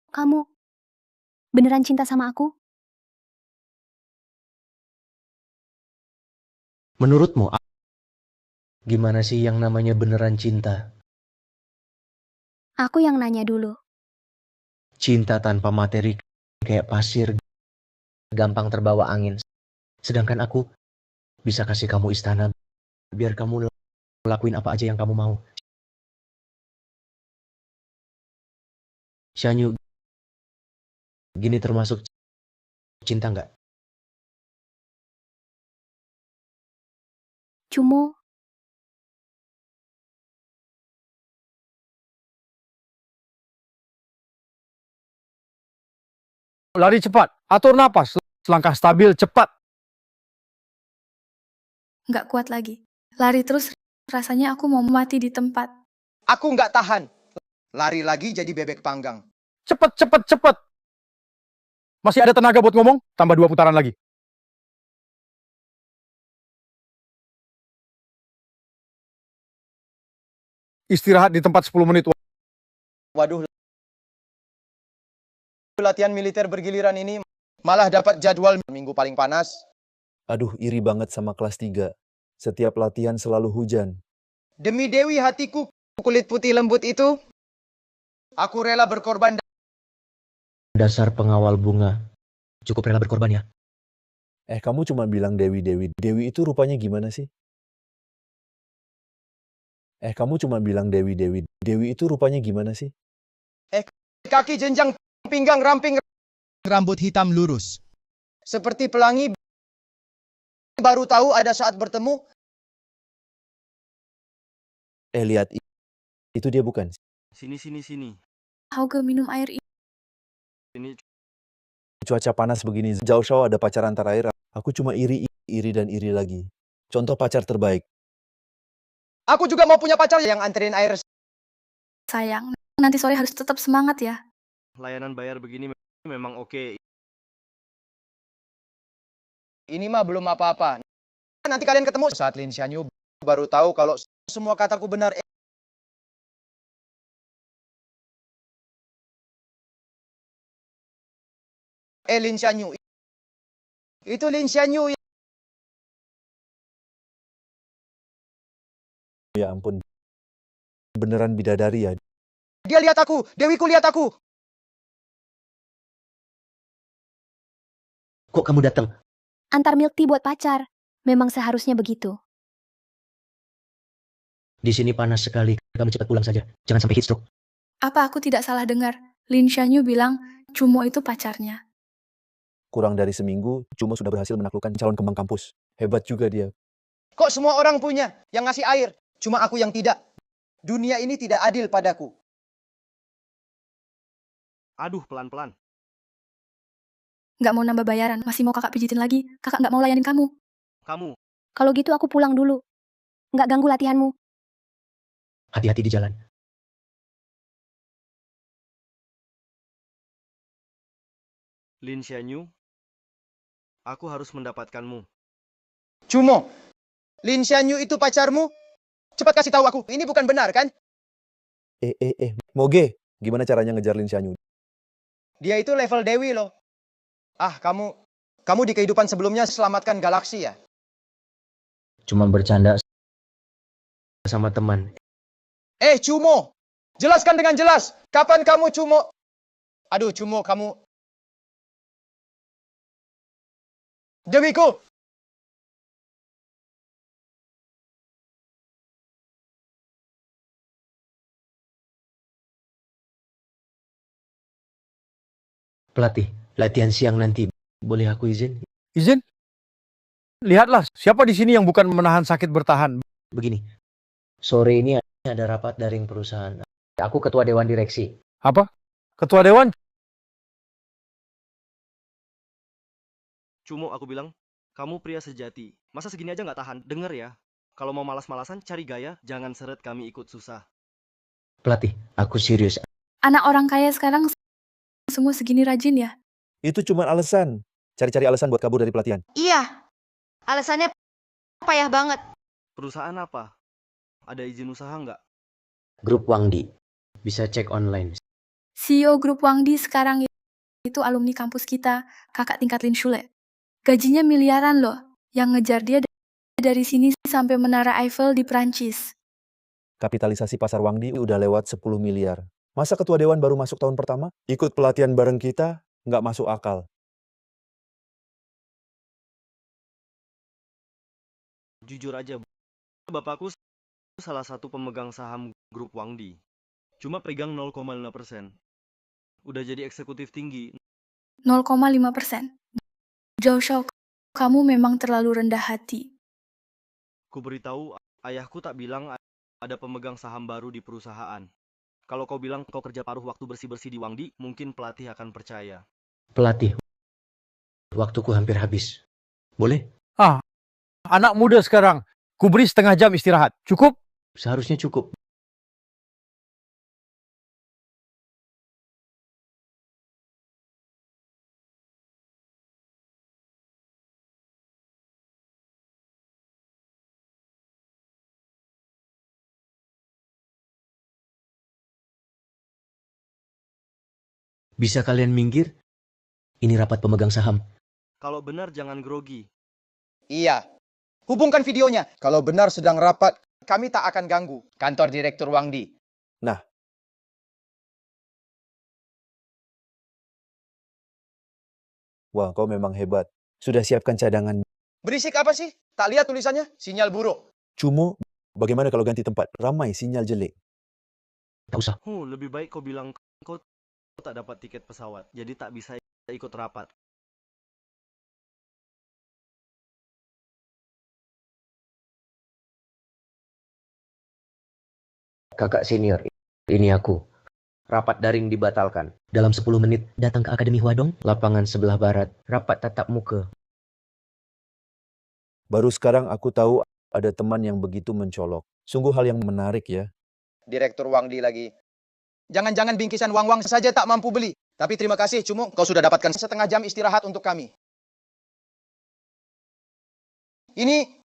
kamu beneran cinta sama aku? Menurutmu, gimana sih yang namanya beneran cinta? Aku yang nanya dulu. Cinta tanpa materi kayak pasir, gampang terbawa angin. Sedangkan aku bisa kasih kamu istana, biar kamu lakuin apa aja yang kamu mau. Shanyu, gini termasuk cinta nggak? Cumo, Lari cepat, atur napas, langkah stabil, cepat. Nggak kuat lagi. Lari terus Rasanya aku mau mati di tempat. Aku nggak tahan. Lari lagi jadi bebek panggang. Cepet, cepet, cepet. Masih ada tenaga buat ngomong? Tambah 2 putaran lagi. Istirahat di tempat 10 menit. Waduh. Latihan militer bergiliran ini malah dapat jadwal minggu paling panas. Aduh, iri banget sama kelas 3. Setiap latihan selalu hujan. Demi Dewi hatiku, kulit putih lembut itu, aku rela berkorban. Dasar pengawal bunga. Cukup rela berkorban ya. Kamu cuma bilang Dewi. Dewi itu rupanya gimana sih? Kamu cuma bilang Dewi. Dewi itu rupanya gimana sih? Kaki jenjang, pinggang ramping, Rambut hitam lurus. seperti pelangi. Baru tahu ada saat bertemu. Lihat, itu dia bukan? Sini. Hauge minum air ini. Ini Cuaca panas begini, jauh-jauh ada pacaran terakhir. Aku cuma iri dan iri lagi. Contoh pacar terbaik. Aku juga mau punya pacar yang anterin air. Sayang, nanti sore harus tetap semangat ya. layanan bayar begini memang oke. Ini mah belum apa-apa. Nanti kalian ketemu saat Lin Xianyu baru tahu kalau semua kataku benar. Lin Xianyu. Itu Lin Xianyu. Ya ampun. Beneran bidadari ya. Dia lihat aku, Dewiku lihat aku. Kok kamu datang? Antar milk tea buat pacar. Memang seharusnya begitu. Di sini panas sekali. Kamu cepat pulang saja. Jangan sampai heat stroke. Apa aku tidak salah dengar? Lin Xianyu bilang Cumo itu pacarnya. Kurang dari seminggu, Cumo sudah berhasil menaklukkan calon kembang kampus. Hebat juga dia. Kok semua orang punya yang ngasih air, cuma aku yang tidak. Dunia ini tidak adil padaku. Aduh, pelan-pelan. Nggak mau nambah bayaran, masih mau kakak pijitin lagi. Kakak nggak mau layanin kamu. Kamu, Kalau gitu aku pulang dulu. Nggak ganggu latihanmu. Hati-hati di jalan. Lin Xianyu, aku harus mendapatkanmu. Cumo, Lin Xianyu itu pacarmu? Cepat kasih tahu aku, ini bukan benar kan? Moge, gimana caranya ngejar Lin Xianyu? Dia itu level Dewi loh. Ah, kamu di kehidupan sebelumnya selamatkan galaksi ya? Cuma bercanda sama teman. Cumo, jelaskan dengan jelas. Kapan kamu Cumo? Aduh, Cumo, kamu... Dewiku! Pelatih, latihan siang nanti. Boleh aku izin? Izin? Lihatlah, siapa di sini yang bukan menahan sakit bertahan? Begini. Sore ini ada rapat daring perusahaan. Aku ketua dewan direksi. Apa? Ketua dewan? Cumo, aku bilang, kamu pria sejati. Masa segini aja nggak tahan? Dengar ya. Kalau mau malas-malasan, cari gaya. Jangan seret kami ikut susah. Pelatih, aku serius. Anak orang kaya sekarang semua segini rajin ya. Itu cuma alasan. Cari-cari alasan buat kabur dari pelatihan. Iya. Alasannya payah banget. Perusahaan apa? Ada izin usaha nggak? Grup Wangdi. Bisa cek online. CEO grup Wangdi sekarang itu alumni kampus kita, kakak tingkat Lin Shule. Gajinya miliaran loh, yang ngejar dia dari sini sampai Menara Eiffel di Prancis. Kapitalisasi pasar Wangdi udah lewat 10 miliar. Masa ketua dewan baru masuk tahun pertama? Ikut pelatihan bareng kita, nggak masuk akal. Jujur aja, bapakku salah satu pemegang saham grup Wangdi. Cuma pegang 0,5%. Udah jadi eksekutif tinggi. 0,5%. Zhao Shao, kamu memang terlalu rendah hati. Ku beritahu, ayahku tak bilang ada pemegang saham baru di perusahaan. Kalau kau bilang kau kerja paruh waktu bersih-bersih di Wangdi, mungkin pelatih akan percaya. Pelatih. Waktuku hampir habis. Boleh? Anak muda sekarang, kuberi setengah jam istirahat. Cukup? Seharusnya cukup. Bisa kalian minggir? Ini rapat pemegang saham. Kalau benar jangan grogi. Iya. Hubungkan videonya. Kalau benar sedang rapat, kami tak akan ganggu. Kantor Direktur Wangdi. Nah, wah, kau memang hebat. Sudah siapkan cadangan. Berisik apa sih? Tak lihat tulisannya? Sinyal buruk. Cumo, bagaimana kalau ganti tempat? Ramai sinyal jelek. Tak usah. Lebih baik kau bilang kau tak dapat tiket pesawat, jadi tak bisa ikut rapat. Kakak senior, ini aku. Rapat daring dibatalkan. Dalam 10 menit datang ke Akademi Huadong, lapangan sebelah barat. Rapat tatap muka. Baru sekarang aku tahu ada teman yang begitu mencolok. Sungguh hal yang menarik ya. Direktur Wangdi lagi. Jangan-jangan bingkisan wang-wang saja tak mampu beli. Tapi terima kasih, Cumo. Kau sudah dapatkan setengah jam istirahat untuk kami. Ini...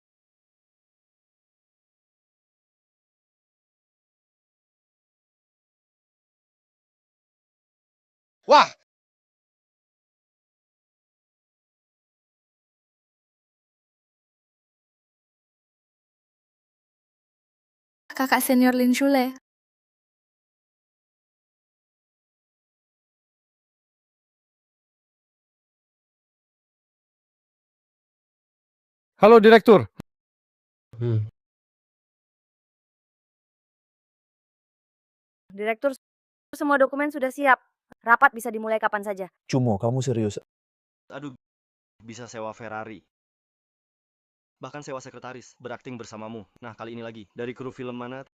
Wah! Kakak senior Lin Shule. Halo Direktur. Direktur, semua dokumen sudah siap. Rapat bisa dimulai kapan saja. Cumo, kamu serius? Aduh, bisa sewa Ferrari. Bahkan sewa sekretaris, berakting bersamamu. Nah, kali ini lagi. Dari kru film mana?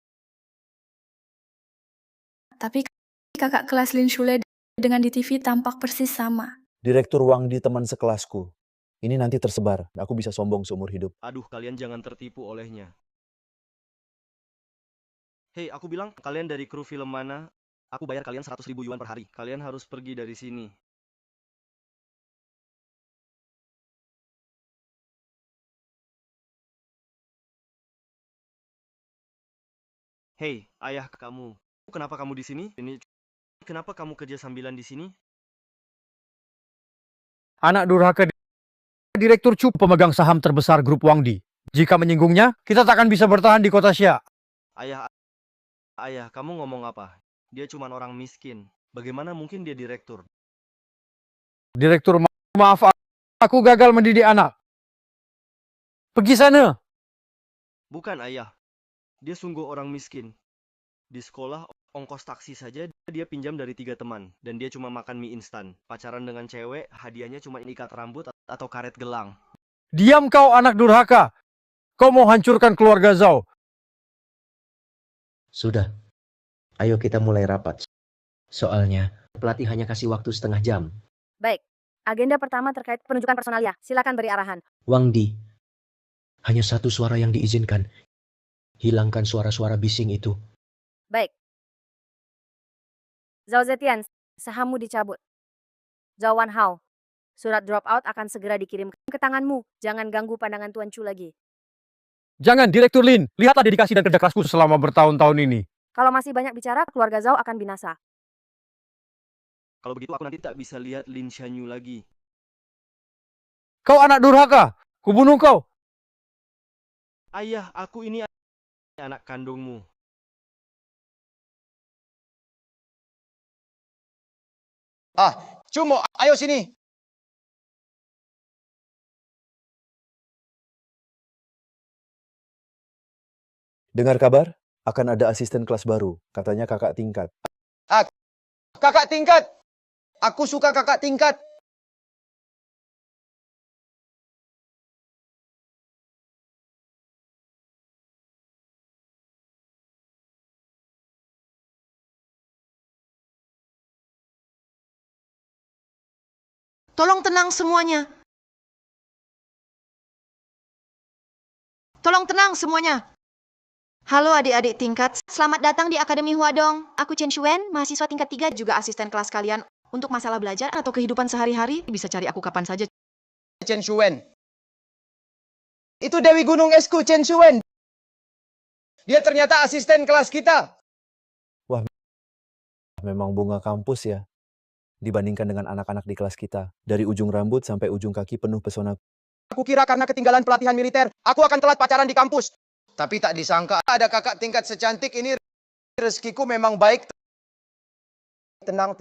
Tapi kakak kelas Lin Shule dengan di TV tampak persis sama. Direktur Wangdi teman sekelasku. Ini nanti tersebar. Aku bisa sombong seumur hidup. Aduh, kalian jangan tertipu olehnya. Hei, aku bilang, kalian dari kru film mana? Aku bayar kalian 100.000 yuan per hari. Kalian harus pergi dari sini. Hei, ayah kamu. Kenapa kamu di sini? Kenapa kamu kerja sambilan di sini? Anak durhaka Direktur Chu, pemegang saham terbesar grup Wangdi. Jika menyinggungnya, kita tak akan bisa bertahan di kota Xia. Ayah, kamu ngomong apa? Dia cuma orang miskin. Bagaimana mungkin dia direktur? Direktur, maaf, aku gagal mendidik anak. Pergi sana. Bukan ayah. Dia sungguh orang miskin. Di sekolah, ongkos taksi saja dia pinjam dari 3 teman. Dan dia cuma makan mie instan. Pacaran dengan cewek, hadiahnya cuma ikat rambut atau karet gelang. Diam kau anak durhaka. Kau mau hancurkan keluarga Zhao. Sudah. Ayo kita mulai rapat. Soalnya, pelatih hanya kasih waktu setengah jam. Baik. Agenda pertama terkait penunjukan personalia. Silakan beri arahan. Wangdi. Hanya satu suara yang diizinkan. Hilangkan suara-suara bising itu. Baik. Zhao Zetian, sahammu dicabut. Zhao Wanhao, surat drop out akan segera dikirim ke tanganmu. Jangan ganggu pandangan Tuan Chu lagi. Jangan, Direktur Lin. Lihatlah dedikasi dan kerja kerasku selama bertahun-tahun ini. Kalau masih banyak bicara, keluarga Zhao akan binasa. Kalau begitu aku nanti tak bisa lihat Lin Xianyu lagi. Kau anak durhaka. Kubunuh kau. Ayah, aku ini anak kandungmu. Cumo, ayo sini. Dengar kabar? Akan ada asisten kelas baru. Katanya kakak tingkat. Kakak tingkat. Aku suka kakak tingkat. Tolong tenang semuanya. Tolong tenang semuanya. Halo adik-adik tingkat, selamat datang di Akademi Huadong. Aku Chen Shuen, mahasiswa tingkat 3 juga asisten kelas kalian. Untuk masalah belajar atau kehidupan sehari-hari, bisa cari aku kapan saja. Chen Shuen. Itu Dewi Gunung Esku, Chen Shuen. Dia ternyata asisten kelas kita. Memang bunga kampus ya. Dibandingkan dengan anak-anak di kelas kita. Dari ujung rambut sampai ujung kaki penuh pesona. Aku kira karena ketinggalan pelatihan militer, aku akan telat pacaran di kampus. Tapi tak disangka ada kakak tingkat secantik ini. Rezekiku memang baik. Tenang.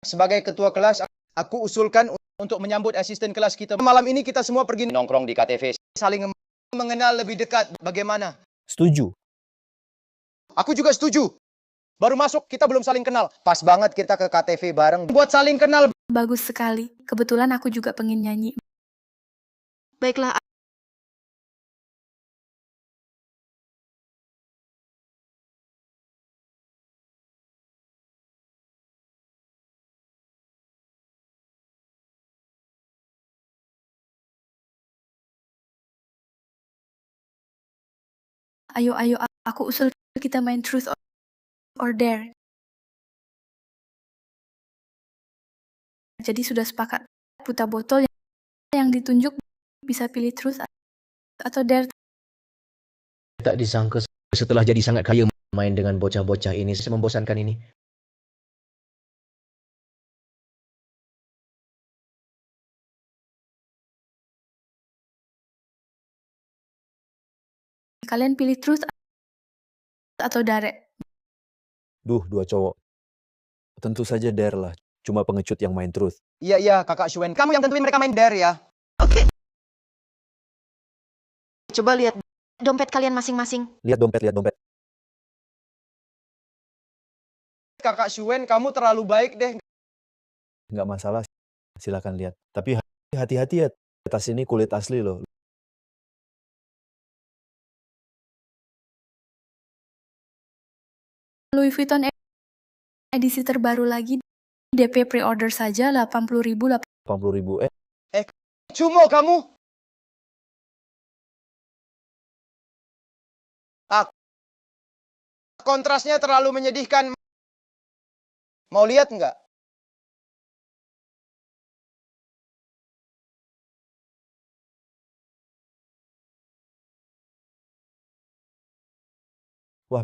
Sebagai ketua kelas, aku usulkan untuk menyambut asisten kelas kita. Malam ini kita semua pergi nongkrong di KTV. Saling mengenal lebih dekat. Bagaimana? Setuju. Aku juga setuju. Baru masuk, kita belum saling kenal. Pas banget kita ke KTV bareng. Buat saling kenal. Bagus sekali. Kebetulan aku juga pengen nyanyi. Baiklah, Ayo, aku usul kita main Truth or Dare. Jadi sudah sepakat. Putar botol yang ditunjuk bisa pilih Truth atau Dare. Tak disangka setelah jadi sangat kaya main dengan bocah-bocah ini membosankan ini. Kalian pilih Truth atau Dare. Duh, dua cowok. Tentu saja Dare lah. Cuma pengecut yang main truth. Iya, kakak Shuen. Kamu yang tentuin mereka main dare ya. oke. Coba lihat dompet kalian masing-masing. Lihat dompet. Kakak Shuen, kamu terlalu baik deh. Nggak masalah, silakan lihat. Tapi hati-hati ya, tas ini kulit asli loh. Louis Vuitton edisi terbaru lagi. DP pre-order saja 80.000. 80.000. Cumo kamu. Kontrasnya terlalu menyedihkan. Mau lihat nggak? Wah.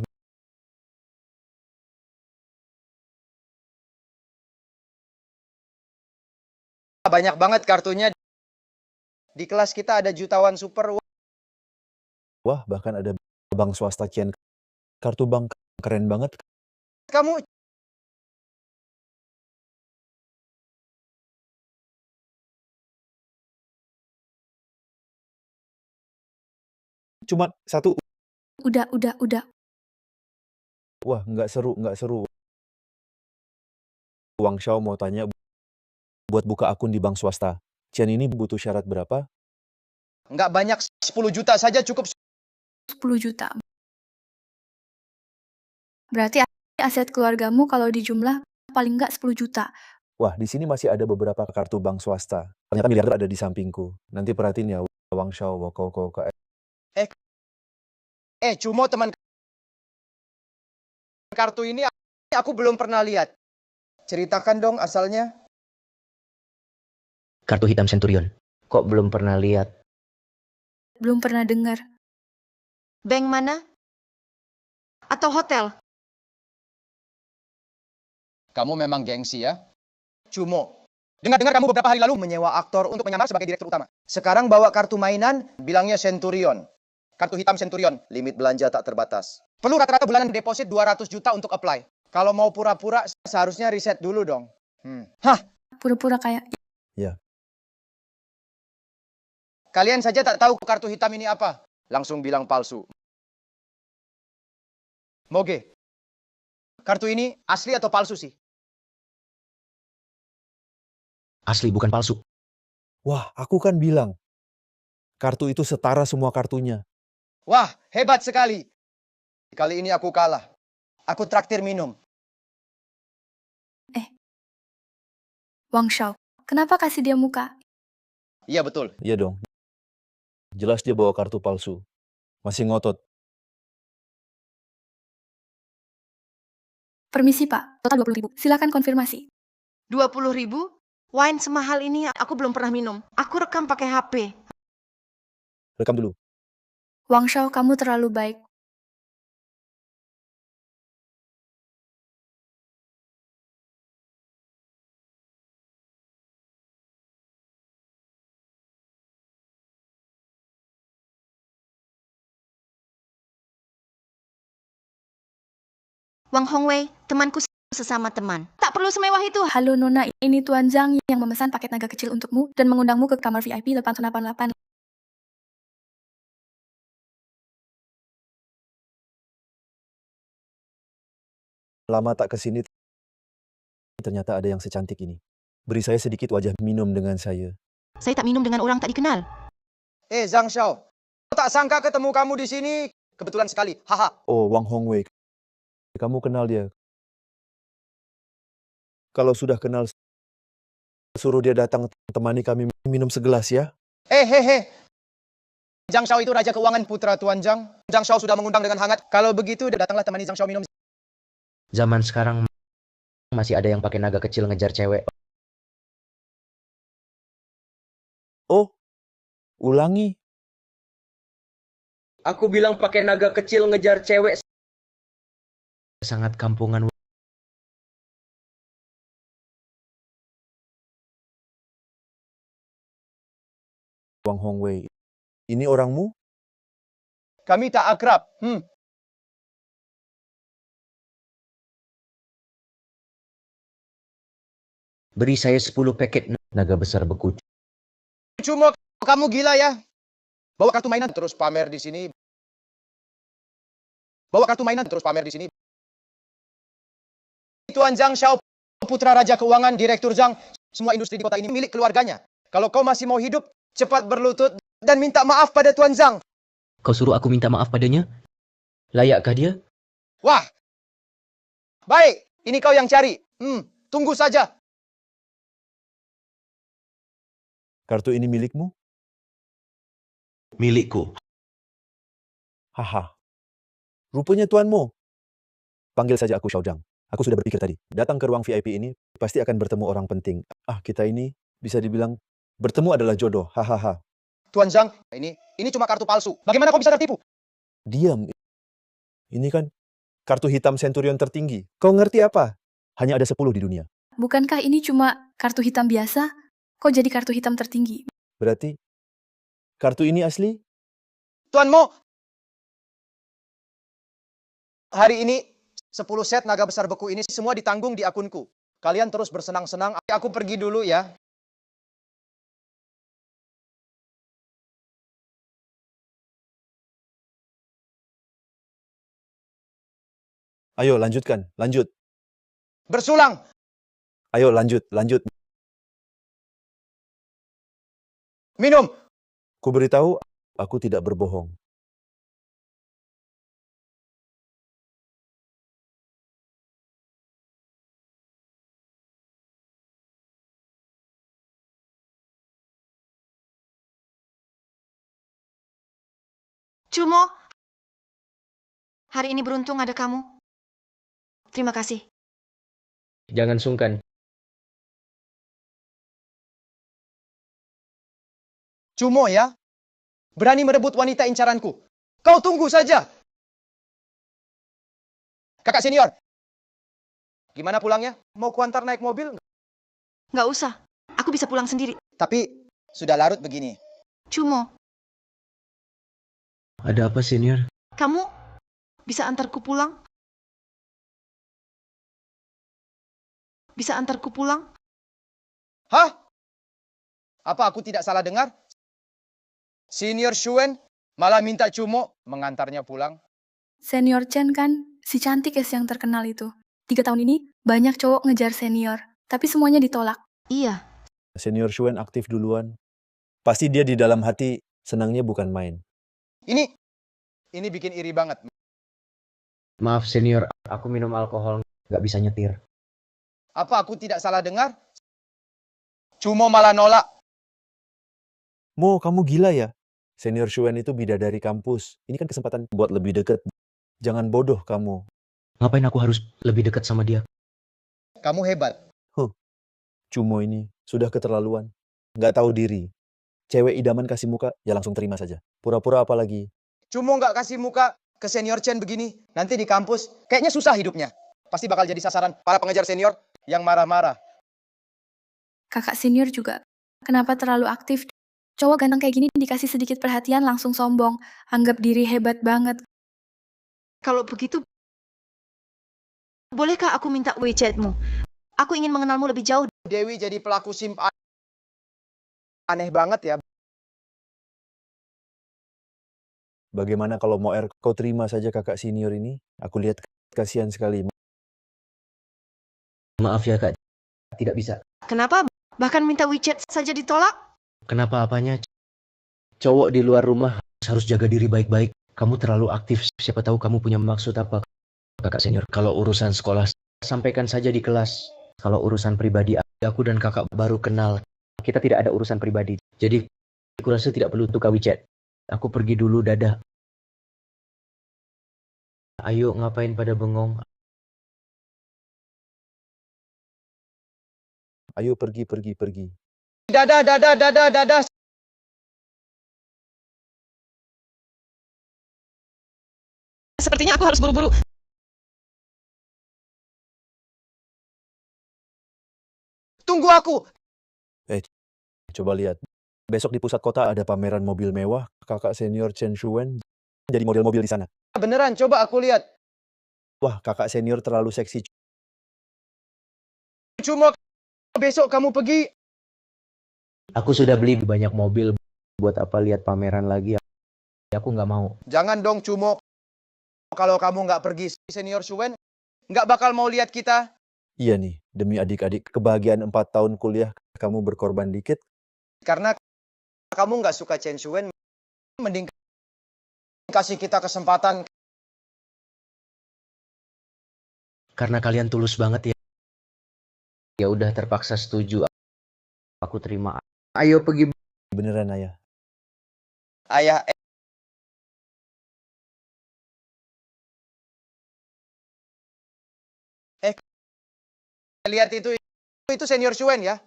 Banyak banget kartunya. Di kelas kita ada jutawan super. Wah, bahkan ada bank swasta Chen. Kartu bank keren banget. Kamu Cuma satu. Udah. Wah, nggak seru. Wang Xiao mau tanya, buat buka akun di bank swasta, Chen ini butuh syarat berapa? nggak banyak, 10 juta saja cukup. 10 juta. Berarti aset keluargamu kalau dijumlah paling nggak 10 juta. Wah, di sini masih ada beberapa kartu bank swasta. Ternyata miliarder ada di sampingku. Nanti perhatiin ya, Wang Xiao, Wako. Cumo teman kartu ini aku belum pernah lihat. Ceritakan dong asalnya. Kartu hitam Centurion. Kok belum pernah lihat? Belum pernah dengar. Bank mana? Atau hotel? Kamu memang gengsi ya. Cumo. Dengar-dengar kamu beberapa hari lalu menyewa aktor untuk menyamar sebagai direktur utama. Sekarang bawa kartu mainan, bilangnya Centurion. Kartu hitam Centurion, limit belanja tak terbatas. Perlu rata-rata bulanan deposit 200 juta untuk apply. Kalau mau pura-pura, seharusnya riset dulu dong. Pura-pura kayak Kalian saja tak tahu kartu hitam ini apa. Langsung bilang palsu. Moge, kartu ini asli atau palsu sih? Asli bukan palsu. Wah, aku kan bilang, kartu itu setara semua kartunya. Wah, hebat sekali. Kali ini aku kalah. Aku traktir minum. Wang Xiao. Kenapa kasih dia muka? Iya betul. Iya dong. Jelas dia bawa kartu palsu. Masih ngotot. Permisi Pak, total 20.000. Silakan konfirmasi. 20.000? Wine semahal ini aku belum pernah minum. Aku rekam pakai HP. Rekam dulu. Wang Shao, kamu terlalu baik. Wang Hongwei, temanku sesama teman. Tak perlu semewah itu. Halo Nona, ini Tuan Zhang yang memesan paket naga kecil untukmu dan mengundangmu ke kamar VIP 888. Lama tak kesini, ternyata ada yang secantik ini. Beri saya sedikit wajah minum dengan saya. Saya tak minum dengan orang tak dikenal. Zhang Xiao. Tak sangka ketemu kamu di sini. Kebetulan sekali. Haha. Oh, Wang Hongwei. Kamu kenal dia. Kalau sudah kenal, suruh dia datang temani kami minum segelas ya. Hehehe. Zhang Xiao itu Raja Keuangan putra Tuan Zhang. Zhang Xiao sudah mengundang dengan hangat. Kalau begitu, datanglah temani Zhang Xiao minum. Zaman sekarang masih ada yang pakai naga kecil ngejar cewek. Oh, ulangi. Aku bilang pakai naga kecil ngejar cewek. Sangat kampungan. Wang Hongwei. Ini orangmu? Kami tak akrab. Beri saya 10 paket naga besar beku. Cuma kamu gila ya. Bawa kartu mainan terus pamer di sini. Bawa kartu mainan terus pamer di sini. Tuan Zhang Xiao, putra Raja Keuangan, Direktur Zhang. Semua industri di kota ini milik keluarganya. Kalau kau masih mau hidup, cepat berlutut dan minta maaf pada Tuan Zhang. Kau suruh aku minta maaf padanya? Layakkah dia? Wah. Baik, ini kau yang cari. Tunggu saja. Kartu ini milikmu? Milikku. Haha. Rupanya tuanmu. Panggil saja aku Xiao Zhang. Aku sudah berpikir tadi. Datang ke ruang VIP ini, pasti akan bertemu orang penting. Kita ini bisa dibilang bertemu adalah jodoh. Hahaha. Tuan Zhang, ini cuma kartu palsu. Bagaimana kau bisa tertipu? Diam. Ini kan kartu hitam Centurion tertinggi. Kau ngerti apa? Hanya ada 10 di dunia. Bukankah ini cuma kartu hitam biasa? Kok jadi kartu hitam tertinggi? Berarti kartu ini asli? Tuan Mo, hari ini 10 set naga besar beku ini semua ditanggung di akunku. Kalian terus bersenang-senang. Aku pergi dulu ya. Ayo lanjutkan, lanjut. Bersulang. Ayo lanjut. Minum. Ku beritahu, aku tidak berbohong. Cumo, hari ini beruntung ada kamu. Terima kasih. Jangan sungkan. Cumo ya. Berani merebut wanita incaranku. Kau tunggu saja. Kakak senior. Gimana pulangnya? Mau kuantar naik mobil? Nggak usah. Aku bisa pulang sendiri. Tapi sudah larut begini. Cumo, Ada apa, senior? kamu bisa antarku pulang? Bisa antarku pulang? Hah? Apa aku tidak salah dengar? Senior Shuen malah minta Cumo mengantarnya pulang. Senior Chen kan, si cantik yang terkenal itu. 3 tahun ini, banyak cowok ngejar senior. Tapi semuanya ditolak. Iya. Senior Shuen aktif duluan. Pasti dia di dalam hati senangnya bukan main. Ini bikin iri banget. Maaf, senior. Aku minum alkohol. Nggak bisa nyetir. Apa aku tidak salah dengar? Cumo malah nolak. Mo, kamu gila ya? Senior Shuen itu bidadari kampus. Ini kan kesempatan buat lebih dekat. Jangan bodoh kamu. Ngapain aku harus lebih dekat sama dia? Kamu hebat. Cumo ini sudah keterlaluan. Nggak tahu diri. Cewek idaman kasih muka, ya langsung terima saja. Pura-pura apa lagi? Cumo nggak kasih muka ke senior Chen begini. Nanti di kampus, kayaknya susah hidupnya. Pasti bakal jadi sasaran para pengejar senior yang marah-marah. Kakak senior juga. Kenapa terlalu aktif? Cowok ganteng kayak gini dikasih sedikit perhatian langsung sombong. Anggap diri hebat banget. Kalau begitu, bolehkah aku minta WeChat-mu? Aku ingin mengenalmu lebih jauh. Dewi jadi pelaku simp aneh banget ya. Bagaimana kalau Moer kau terima saja kakak senior ini? Aku lihat kasihan sekali. Maaf ya kak, tidak bisa. Kenapa? Bahkan minta WeChat saja ditolak? Kenapa apanya? Cowok di luar rumah harus jaga diri baik-baik. Kamu terlalu aktif, siapa tahu kamu punya maksud apa. Kakak senior, kalau urusan sekolah, sampaikan saja di kelas. Kalau urusan pribadi, aku dan kakak baru kenal. Kita tidak ada urusan pribadi. Jadi, aku rasa tidak perlu tukar WeChat. Aku pergi dulu, dadah. Ayo, ngapain pada bengong? Ayo pergi. Dadah. Sepertinya aku harus buru-buru. Tunggu aku. Coba lihat. Besok di pusat kota ada pameran mobil mewah. Kakak senior Chen Shuen jadi model mobil di sana. Beneran, coba aku lihat. Wah, kakak senior terlalu seksi. Cuma besok kamu pergi. Aku sudah beli banyak mobil. Buat apa lihat pameran lagi? Aku nggak mau. Jangan dong, Cumo. Kalau kamu nggak pergi, senior Shuen nggak bakal mau lihat kita. Iya nih, demi adik-adik, kebahagiaan 4 tahun kuliah, kamu berkorban dikit. Karena kamu nggak suka Chen Shuen, mending kasih kita kesempatan. Karena kalian tulus banget ya. Ya udah terpaksa setuju. Aku terima. Ayo pergi. Beneran, Ayah. Ayah, lihat itu senior Shuen ya.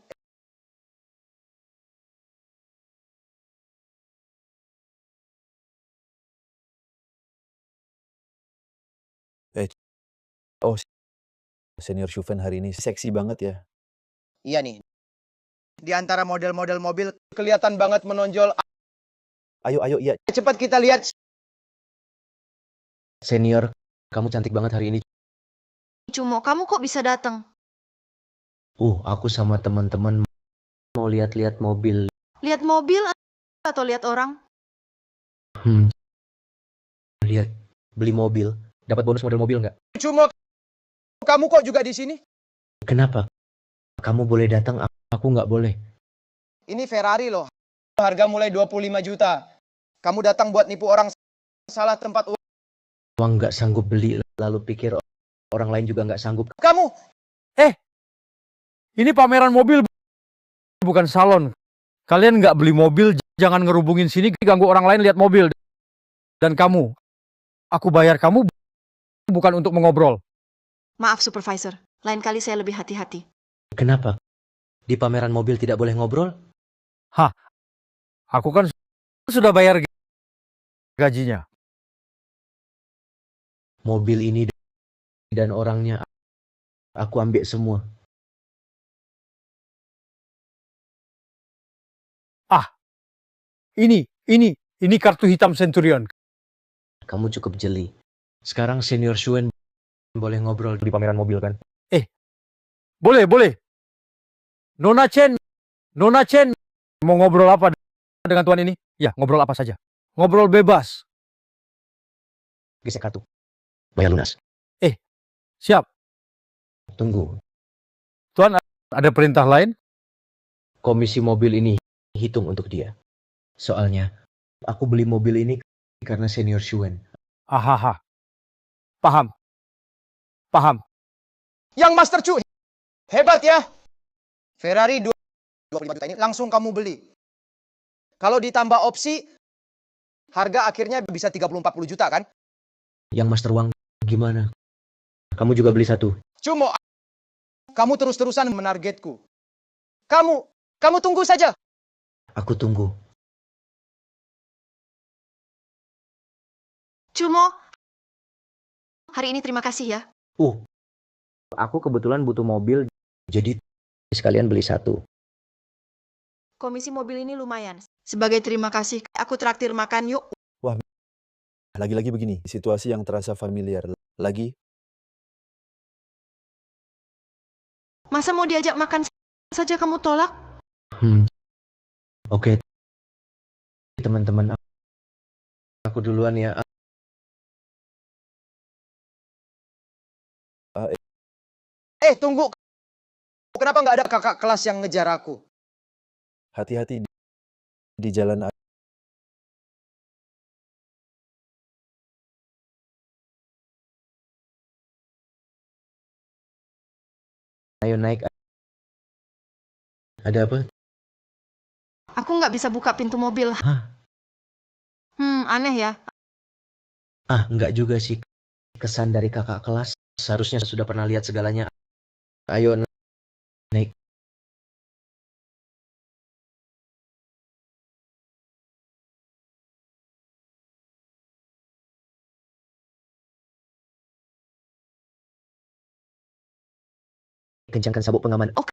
Oh, senior Shuen hari ini seksi banget ya. Iya nih. Di antara model-model mobil kelihatan banget menonjol. Ayo, iya. Cepat kita lihat. Senior, kamu cantik banget hari ini. Cumo, kamu kok bisa datang? Aku sama teman-teman mau lihat-lihat mobil. Lihat mobil atau lihat orang? Lihat, beli mobil. Dapat bonus model mobil nggak? Cuma kamu kok juga di sini? Kenapa? Kamu boleh datang, aku nggak boleh. Ini Ferrari loh. Harga mulai 25 juta. Kamu datang buat nipu orang, salah tempat uang. Uang nggak sanggup beli, lalu pikir orang lain juga nggak sanggup. Kamu Ini pameran mobil, bukan salon. Kalian nggak beli mobil, jangan ngerubungin sini, ganggu orang lain lihat mobil. Dan kamu, aku bayar kamu bukan untuk mengobrol. Maaf, Supervisor. Lain kali saya lebih hati-hati. Kenapa? Di pameran mobil tidak boleh ngobrol? Aku kan sudah bayar gajinya. Mobil ini dan orangnya, aku ambil semua. Ini kartu hitam Centurion. Kamu cukup jeli. Sekarang senior Shuen boleh ngobrol di pameran mobil kan? Boleh. Nona Chen, mau ngobrol apa dengan tuan ini? Ya, ngobrol apa saja. Ngobrol bebas. Gesek kartu. Bayar lunas. Siap. Tunggu. Tuan, ada perintah lain? Komisi mobil ini hitung untuk dia. Soalnya, aku beli mobil ini karena senior Shuen. Ahaha. Paham. yang Master Chu. Hebat ya. Ferrari 25 juta ini langsung kamu beli. Kalau ditambah opsi, harga akhirnya bisa 30-40 juta kan? Yang Master Wang gimana? Kamu juga beli satu. Cumo, kamu terus-terusan menargetku. Kamu tunggu saja. Aku tunggu. Cumo, hari ini terima kasih ya. Aku kebetulan butuh mobil, jadi sekalian beli satu. Komisi mobil ini lumayan. Sebagai terima kasih, aku traktir makan yuk. Lagi-lagi begini, situasi yang terasa familiar. Lagi, Masa mau diajak makan saja kamu tolak? Oke, teman-teman. Aku duluan ya. Tunggu. Kenapa nggak ada kakak kelas yang ngejar aku? hati-hati di jalan. Ayo naik. Ada apa? Aku nggak bisa buka pintu mobil. Hah? Aneh ya. Enggak juga sih. Kesan dari kakak kelas seharusnya sudah pernah lihat segalanya. Ayo naik. Kencangkan sabuk pengaman. Oke.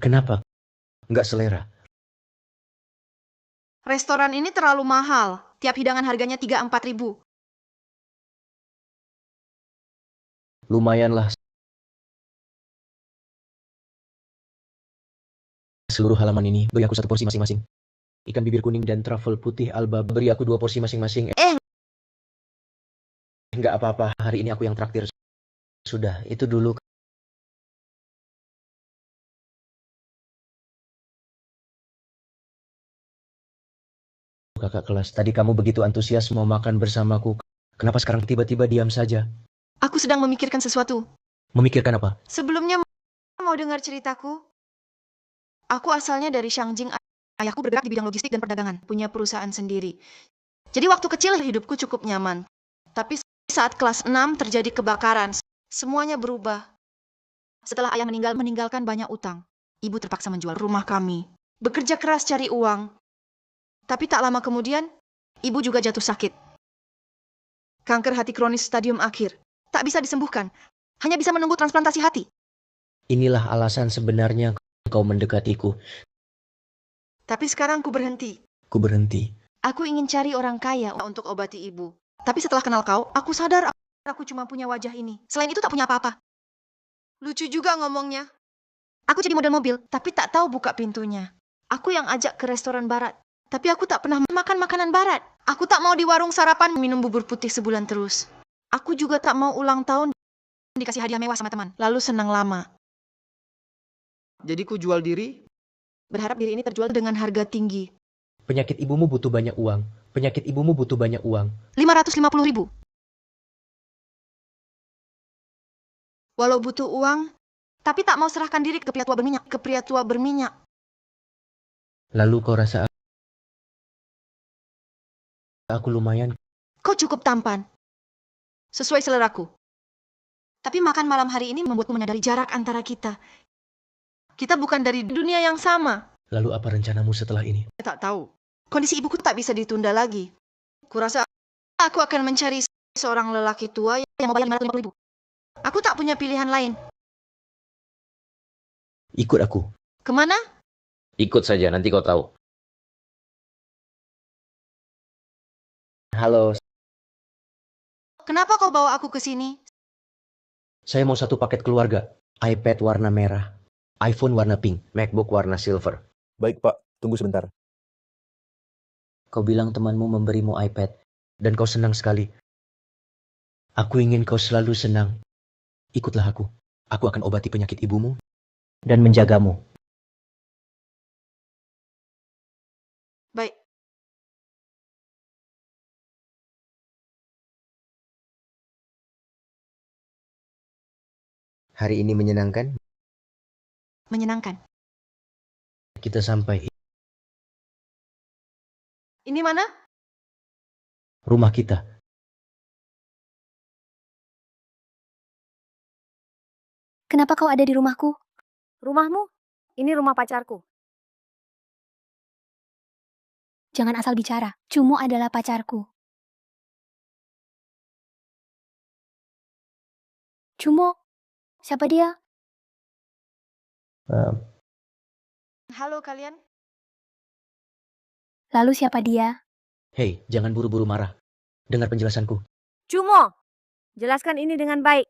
Kenapa? Enggak selera. Restoran ini terlalu mahal. Tiap hidangan harganya 3-4 ribu. Lumayan lah. Seluruh halaman ini beri aku satu porsi masing-masing. Ikan bibir kuning dan truffle putih Alba beri aku 2 porsi masing-masing. Enggak apa-apa, hari ini aku yang traktir. Sudah, itu dulu. Kakak kelas, tadi kamu begitu antusias mau makan bersamaku. Kenapa sekarang tiba-tiba diam saja? Aku sedang memikirkan sesuatu. Memikirkan apa? Sebelumnya mau dengar ceritaku? Aku asalnya dari Shangjing. Ayahku bergerak di bidang logistik dan perdagangan, punya perusahaan sendiri. Jadi waktu kecil hidupku cukup nyaman. Tapi saat kelas 6 terjadi kebakaran, semuanya berubah. Setelah ayah meninggalkan banyak utang, ibu terpaksa menjual rumah kami. Bekerja keras cari uang. Tapi tak lama kemudian, ibu juga jatuh sakit. Kanker hati kronis stadium akhir. Tak bisa disembuhkan. Hanya bisa menunggu transplantasi hati. Inilah alasan sebenarnya kau mendekatiku. Tapi sekarang ku berhenti. Ku berhenti. Aku ingin cari orang kaya untuk obati ibu. Tapi setelah kenal kau, aku sadar aku cuma punya wajah ini. Selain itu tak punya apa-apa. Lucu juga ngomongnya. Aku jadi model mobil, tapi tak tahu buka pintunya. Aku yang ajak ke restoran barat. Tapi aku tak pernah makan makanan barat. Aku tak mau di warung sarapan minum bubur putih sebulan terus. Aku juga tak mau ulang tahun dikasih hadiah mewah sama teman, lalu senang lama. Jadi ku jual diri? Berharap diri ini terjual dengan harga tinggi. Penyakit ibumu butuh banyak uang. Penyakit ibumu butuh banyak uang. 550 ribu. Walau butuh uang, tapi tak mau serahkan diri ke pria tua berminyak. Lalu kau rasa aku lumayan? Kau cukup tampan. Sesuai seleraku. Tapi makan malam hari ini membuatku menyadari jarak antara kita. Kita bukan dari dunia yang sama. Lalu apa rencanamu setelah ini? Tak tahu. Kondisi ibuku tak bisa ditunda lagi. Kurasa aku akan mencari seorang lelaki tua yang mau bayar 550 ribu. Aku tak punya pilihan lain. Ikut aku. Kemana? Ikut saja, nanti kau tahu. Halo, Kenapa kau bawa aku ke sini? saya mau satu paket keluarga. iPad warna merah, iPhone warna pink, MacBook warna silver. Baik Pak, tunggu sebentar. Kau bilang temanmu memberimu iPad, dan kau senang sekali. Aku ingin kau selalu senang. Ikutlah aku. Aku akan obati penyakit ibumu dan menjagamu. Baik. Hari ini menyenangkan. Menyenangkan. Kita sampai Ini mana? rumah kita. Kenapa kau ada di rumahku? Rumahmu? Ini rumah pacarku. Jangan asal bicara. Cumo adalah pacarku. Cumo? Siapa dia? Halo kalian. Lalu siapa dia? Hei, jangan buru-buru marah. Dengar penjelasanku. Cumo, jelaskan ini dengan baik.